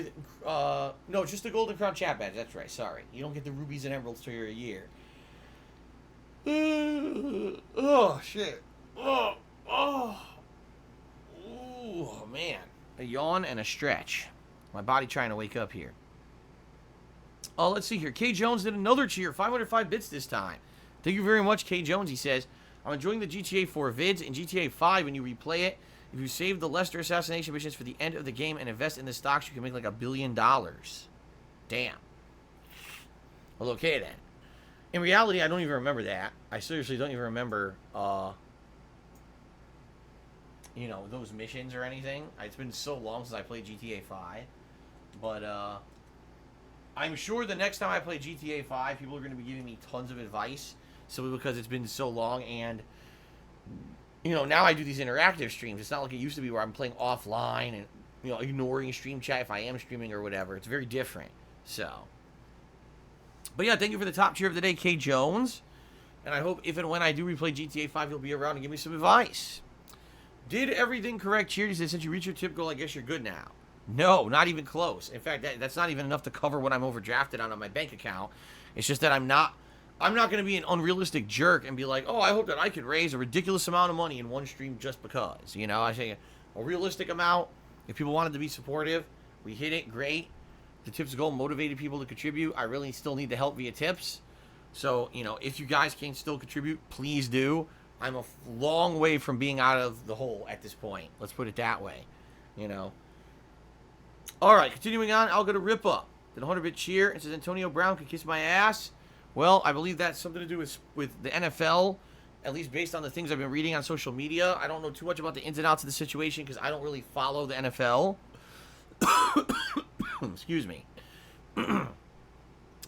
just the Golden Crown Chat Badge. That's right. Sorry. You don't get the rubies and emeralds till you're a year. Oh, shit. Oh, man. A yawn and a stretch. My body trying to wake up here. Oh, let's see here. K. Jones did another cheer. 505 bits this time. Thank you very much, K. Jones. He says, I'm enjoying the GTA 4 vids. In GTA 5, when you replay it, if you save the Lester assassination missions for the end of the game and invest in the stocks, you can make like $1 billion. Damn. Well, okay then. In reality, I don't even remember that. I seriously don't even remember, you know, those missions or anything. It's been so long since I played GTA 5. But, I'm sure the next time I play GTA 5, people are going to be giving me tons of advice. Simply because it's been so long, and, you know, now I do these interactive streams. It's not like it used to be where I'm playing offline and, you know, ignoring stream chat if I am streaming or whatever. It's very different. So, but yeah, thank you for the top cheer of the day, K. Jones. And I hope if and when I do replay GTA 5, you'll be around and give me some advice. Did everything correct, cheer? He said, since you reached your tip goal, I guess you're good now. No, not even close. In fact, that's not even enough to cover what I'm overdrafted on my bank account. It's just that I'm not going to be an unrealistic jerk and be like, oh, I hope that I could raise a ridiculous amount of money in one stream just because. You know, I say a realistic amount. If people wanted to be supportive, we hit it, great. The tips goal motivated people to contribute. I really still need the help via tips. So, you know, if you guys can still contribute, please do. I'm a long way from being out of the hole at this point. Let's put it that way, you know. All right, continuing on, I'll go to Rip Up. Did a 100-bit cheer. It says Antonio Brown can kiss my ass. Well, I believe that's something to do with the NFL, at least based on the things I've been reading on social media. I don't know too much about the ins and outs of the situation because I don't really follow the NFL. Excuse me.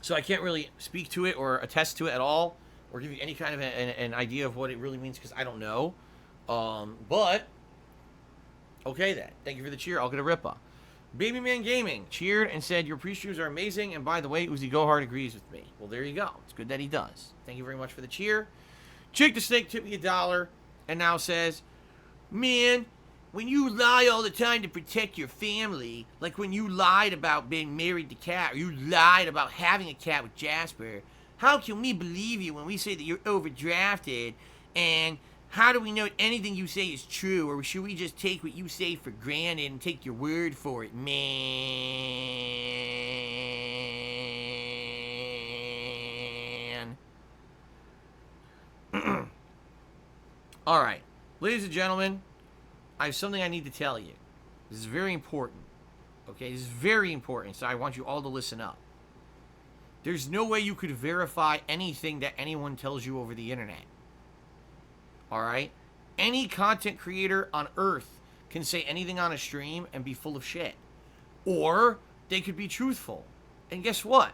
So I can't really speak to it or attest to it at all or give you any kind of an idea of what it really means because I don't know. But, okay then. Thank you for the cheer. I'll get a ripper. Babyman Gaming cheered and said, your pre-streams are amazing, and by the way, Uzi Gohard agrees with me. Well, there you go. It's good that he does. Thank you very much for the cheer. Jake the Snake tipped me $1 and now says, man, when you lie all the time to protect your family, like when you lied about being married to Cat, or you lied about having a cat with Jasper, how can we believe you when we say that you're overdrafted, and how do we know anything you say is true, or should we just take what you say for granted and take your word for it, man? All right, ladies and gentlemen, I have something I need to tell you. This is very important. Okay, this is very important, so I want you all to listen up. There's no way you could verify anything that anyone tells you over the internet. Alright? Any content creator on Earth can say anything on a stream and be full of shit. Or they could be truthful. And guess what?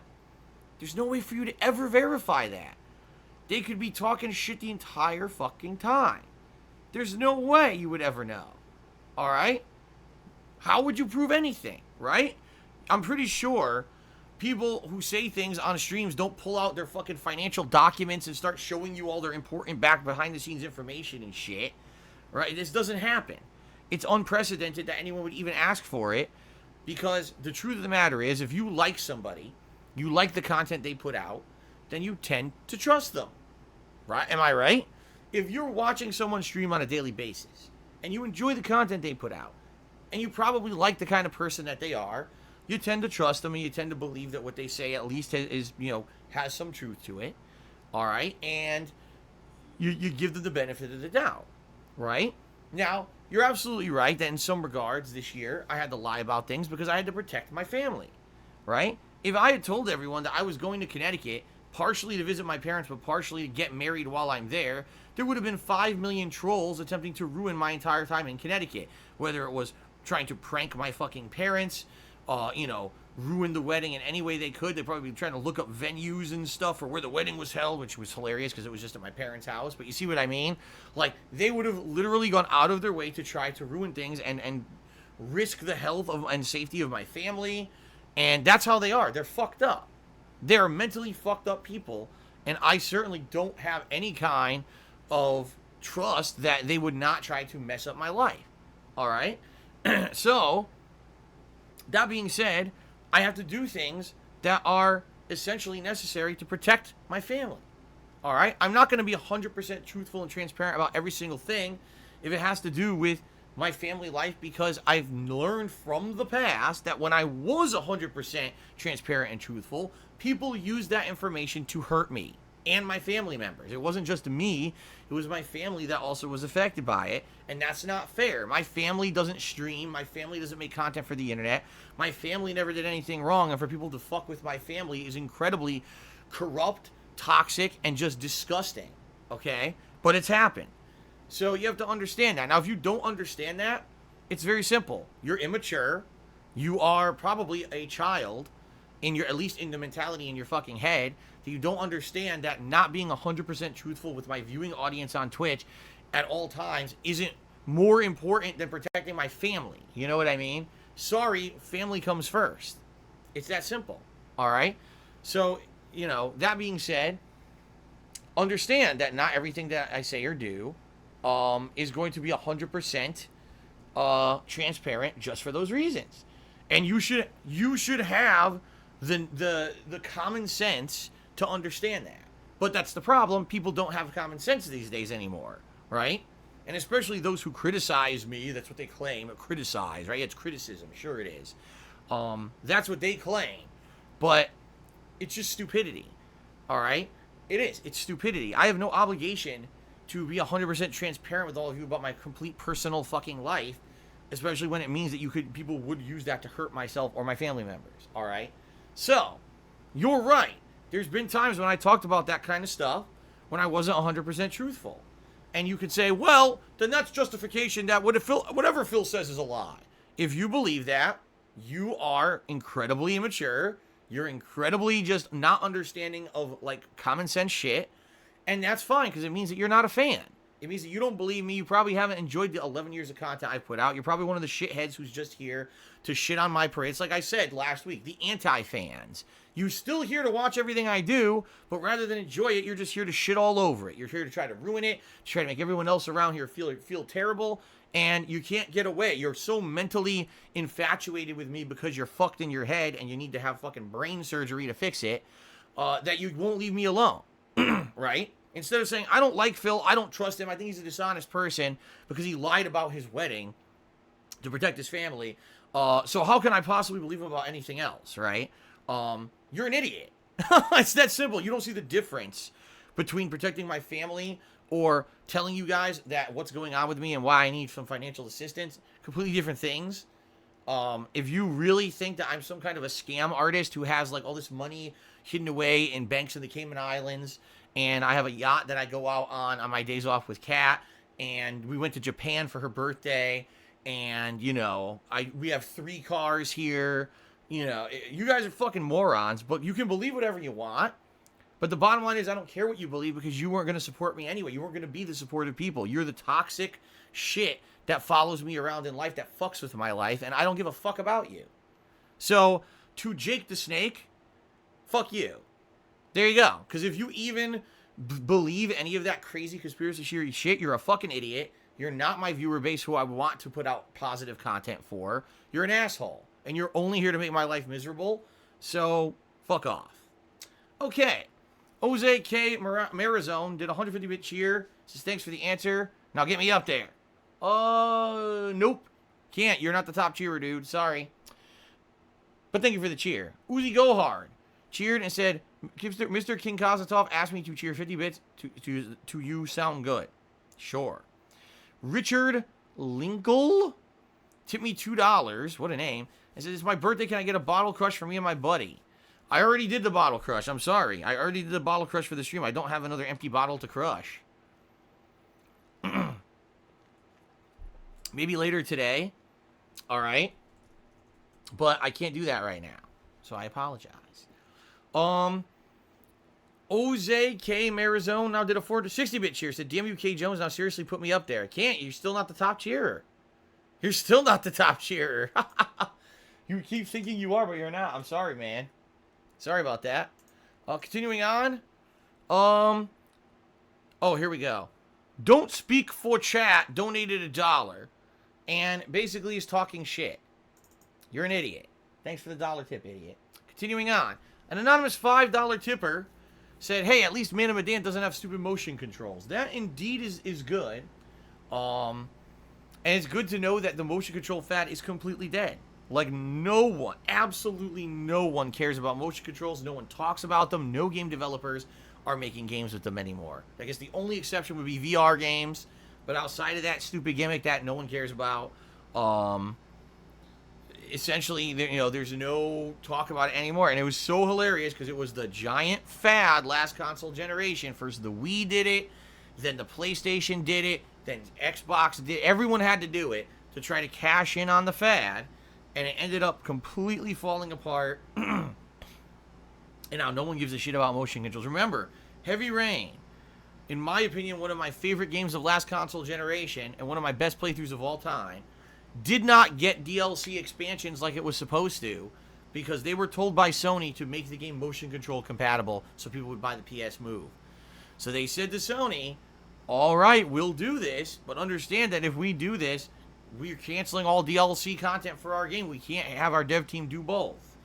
There's no way for you to ever verify that. They could be talking shit the entire fucking time. There's no way you would ever know. Alright? How would you prove anything? Right? I'm pretty sure people who say things on streams don't pull out their fucking financial documents and start showing you all their important behind the scenes information and shit. Right? This doesn't happen. It's unprecedented that anyone would even ask for it, because the truth of the matter is, if you like somebody, you like the content they put out, then you tend to trust them. Right? Am I right? If you're watching someone stream on a daily basis and you enjoy the content they put out and you probably like the kind of person that they are, you tend to trust them and you tend to believe that what they say at least has some truth to it. All right? And you give them the benefit of the doubt. Right? Now, you're absolutely right that in some regards this year I had to lie about things because I had to protect my family. Right? If I had told everyone that I was going to Connecticut partially to visit my parents but partially to get married while I'm there, there would have been 5 million trolls attempting to ruin my entire time in Connecticut. Whether it was trying to prank my fucking parents, ruin the wedding in any way they could. They'd probably be trying to look up venues and stuff for where the wedding was held, which was hilarious because it was just at my parents' house. But you see what I mean? Like, they would have literally gone out of their way to try to ruin things and risk the health and safety of my family. And that's how they are. They're fucked up. They're mentally fucked up people. And I certainly don't have any kind of trust that they would not try to mess up my life. All right? So, that being said, I have to do things that are essentially necessary to protect my family. All right? I'm not going to be 100% truthful and transparent about every single thing if it has to do with my family life, because I've learned from the past that when I was 100% transparent and truthful, people used that information to hurt me and my family members. It wasn't just me, it was my family that also was affected by it, and that's not fair. My family doesn't stream, my family doesn't make content for the internet, my family never did anything wrong, and for people to fuck with my family is incredibly corrupt, toxic, and just disgusting, okay? But it's happened. So you have to understand that. Now, if you don't understand that, it's very simple. You're immature, you are probably a child, at least in the mentality in your fucking head, that you don't understand that not being 100% truthful with my viewing audience on Twitch at all times isn't more important than protecting my family. You know what I mean? Sorry, family comes first. It's that simple. All right? So, that being said, understand that not everything that I say or do is going to be 100% transparent just for those reasons. And you should have the common sense to understand that. But that's the problem. People don't have common sense these days anymore, right? And especially those who criticize me. That's what they claim. Criticize, right? It's criticism. Sure it is. That's what they claim. But it's just stupidity, all right? It is. It's stupidity. I have no obligation to be 100% transparent with all of you about my complete personal fucking life, especially when it means that people would use that to hurt myself or my family members, all right? So, you're right. There's been times when I talked about that kind of stuff when I wasn't 100% truthful. And you could say, well, then that's justification that whatever Phil says is a lie. If you believe that, you are incredibly immature. You're incredibly just not understanding of, like, common sense shit. And that's fine, because it means that you're not a fan. It means that you don't believe me. You probably haven't enjoyed the 11 years of content I've put out. You're probably one of the shitheads who's just here to shit on my parade. It's like I said last week, the anti-fans. You're still here to watch everything I do, but rather than enjoy it, you're just here to shit all over it. You're here to try to ruin it, to try to make everyone else around here feel terrible, and you can't get away. You're so mentally infatuated with me because you're fucked in your head and you need to have fucking brain surgery to fix it, that you won't leave me alone, right? Instead of saying, I don't like Phil, I don't trust him, I think he's a dishonest person because he lied about his wedding to protect his family, so how can I possibly believe him about anything else, right? You're an idiot. It's that simple. You don't see the difference between protecting my family or telling you guys that what's going on with me and why I need some financial assistance. Completely different things. If you really think that I'm some kind of a scam artist who has, like, all this money hidden away in banks in the Cayman Islands, and I have a yacht that I go out on my days off with Kat, and we went to Japan for her birthday, and, you know, we have 3 cars here. You know, you guys are fucking morons, but you can believe whatever you want. But the bottom line is, I don't care what you believe because you weren't going to support me anyway. You weren't going to be the supportive people. You're the toxic shit that follows me around in life, that fucks with my life, and I don't give a fuck about you. So, to Jake the Snake, fuck you. There you go. Because if you even believe any of that crazy conspiracy theory shit, you're a fucking idiot. You're not my viewer base who I want to put out positive content for. You're an asshole. And you're only here to make my life miserable. So, fuck off. Okay. Jose K. Marizone did a 150-bit cheer. Says, thanks for the answer. Now get me up there. Nope. Can't. You're not the top cheerer, dude. Sorry. But thank you for the cheer. Uzi Go Hard cheered and said, Mr. King Kazatov asked me to cheer 50 bits to you sound good. Sure. Richard Linkle tipped me $2. What a name. And says, it's my birthday. Can I get a bottle crush for me and my buddy? I already did the bottle crush. I'm sorry. I already did the bottle crush for the stream. I don't have another empty bottle to crush. Maybe later today. All right. But I can't do that right now. So I apologize. Jose K. Marizone now did a 460-bit cheer. Said, damn you, K. Jones. Now seriously put me up there. I can't. You're still not the top cheerer. You're still not the top cheerer. You keep thinking you are, but you're not. I'm sorry, man. Sorry about that. Continuing on. Oh, here we go. Don't Speak for Chat donated $1. And basically is talking shit. You're an idiot. Thanks for the $1 tip, idiot. Continuing on. An anonymous $5 tipper said, hey, at least Man of Medan doesn't have stupid motion controls. That indeed is good. And it's good to know that the motion control fad is completely dead. Like, no one, absolutely no one cares about motion controls. No one talks about them. No game developers are making games with them anymore. I guess the only exception would be VR games. But outside of that stupid gimmick that no one cares about, essentially, you know, there's no talk about it anymore. And it was so hilarious because it was the giant fad last console generation. First the Wii did it, then the PlayStation did it, then Xbox did it. Everyone had to do it to try to cash in on the fad. And it ended up completely falling apart. And now no one gives a shit about motion controls. Remember, Heavy Rain, in my opinion, one of my favorite games of last console generation and one of my best playthroughs of all time, did not get DLC expansions like it was supposed to because they were told by Sony to make the game motion control compatible so people would buy the PS Move. So they said to Sony, all right, we'll do this, but understand that if we do this, we're canceling all DLC content for our game. We can't have our dev team do both.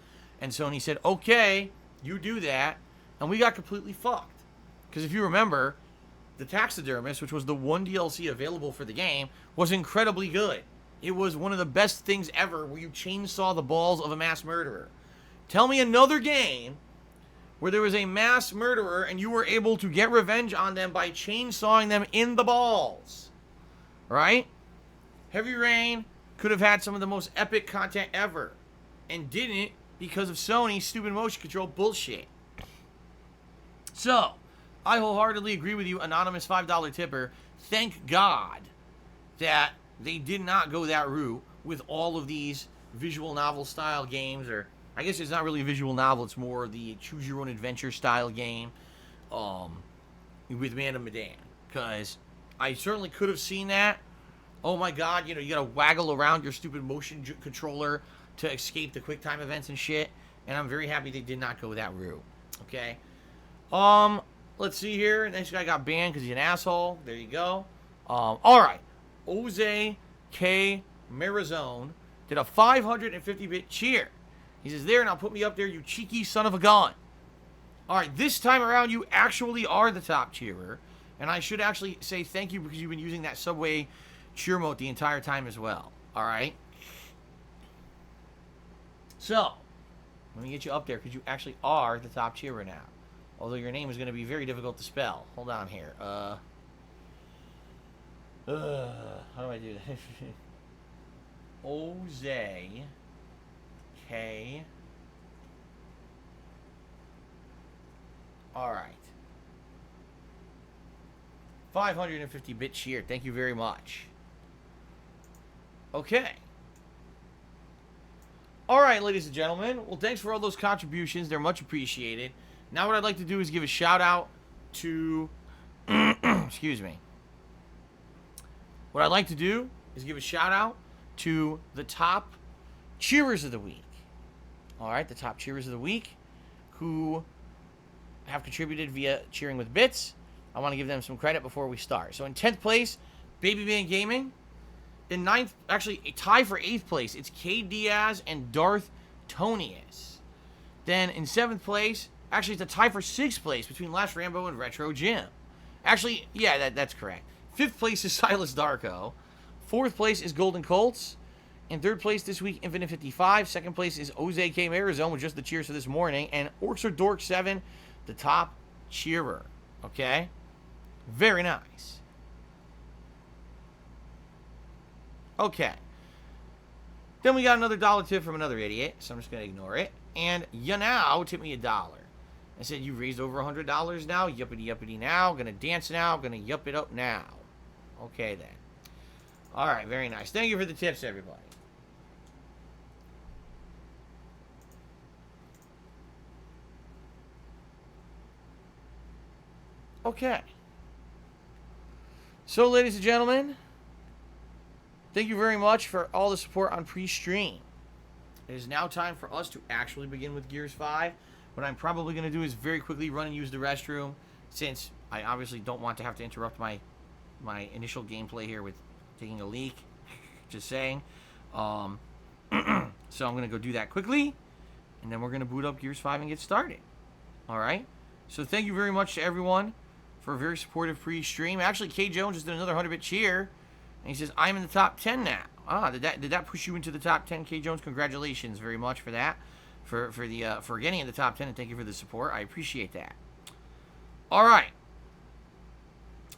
And Sony said, okay, you do that. And we got completely fucked. Because if you remember, the Taxidermist, which was the one DLC available for the game, was incredibly good. It was one of the best things ever where you chainsaw the balls of a mass murderer. Tell me another game where there was a mass murderer and you were able to get revenge on them by chainsawing them in the balls. Right? Heavy Rain could have had some of the most epic content ever and didn't because of Sony's stupid motion control bullshit. So, I wholeheartedly agree with you, anonymous $5 tipper. Thank God that they did not go that route with all of these visual novel style games, or I guess it's not really a visual novel, it's more the choose your own adventure style game with Man of Medan. Because I certainly could have seen that. Oh my God, you know, you gotta waggle around your stupid motion controller to escape the quick time events and shit. And I'm very happy they did not go that route. Okay. Let's see here. Next guy got banned because he's an asshole. There you go. Alright. Jose K. Marazone did a 550-bit cheer. He says, there, now put me up there, you cheeky son of a gun. Alright, this time around, you actually are the top cheerer. And I should actually say thank you because you've been using that Subway cheer mode the entire time as well. Alright? So, let me get you up there because you actually are the top cheerer now. Although your name is going to be very difficult to spell. Hold on here. How do I do that? Jose K. Alright. 550-bit cheer. Thank you very much. Okay. Alright, ladies and gentlemen. Well, thanks for all those contributions. They're much appreciated. Now what I'd like to do is give a shout out to... excuse me. What I'd like to do is give a shout out to the top cheerers of the week. Alright, the top cheerers of the week who have contributed via Cheering with Bits. I want to give them some credit before we start. So in 10th place, DSPGaming. In 9th, actually a tie for 8th place, it's K. Diaz and Darth Tonius. Then in 7th place, actually it's a tie for 6th place between Last Rambo and Retro Jim. Actually, yeah, that's correct. 5th place is Silas Darko. 4th place is Golden Colts. In 3rd place this week, Infinite 55. 2nd place is Jose K. Marazone with just the cheers for this morning. And Orcs or Dork 7, the top cheerer. Okay? Very nice. Okay. Then we got another dollar tip from another idiot, so I'm just going to ignore it. And Yanao tipped me $1. I said, you raised over $100 now? Yuppity yuppity now. Gonna dance now. Gonna yup it up now. Okay, then. Alright, very nice. Thank you for the tips, everybody. Okay. So, ladies and gentlemen, thank you very much for all the support on pre-stream. It is now time for us to actually begin with Gears 5. What I'm probably going to do is very quickly run and use the restroom, since I obviously don't want to have to interrupt my initial gameplay here with taking a leak. Just saying. So I'm going to go do that quickly, and then we're going to boot up Gears 5 and get started. Alright? So thank you very much to everyone for a very supportive pre-stream. Actually, K. Jones just did another 100-bit cheer, and he says, I'm in the top 10 now. Ah, did that push you into the top 10, K. Jones? Congratulations very much for that. For getting in the top 10, and thank you for the support. I appreciate that. Alright.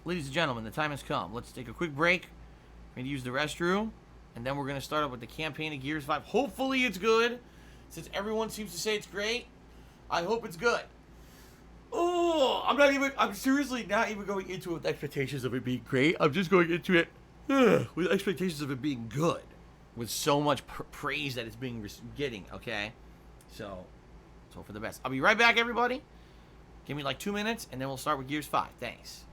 Ladies and gentlemen, the time has come. Let's take a quick break. We're going to use the restroom, and then we're going to start up with the campaign of Gears 5. Hopefully it's good, since everyone seems to say it's great. I hope it's good. Oh, I'm seriously not even going into it with expectations of it being great. I'm just going into it with expectations of it being good. With so much praise that it's getting, okay? So for the best. I'll be right back, everybody. Give me like 2 minutes, and then we'll start with Gears 5. Thanks.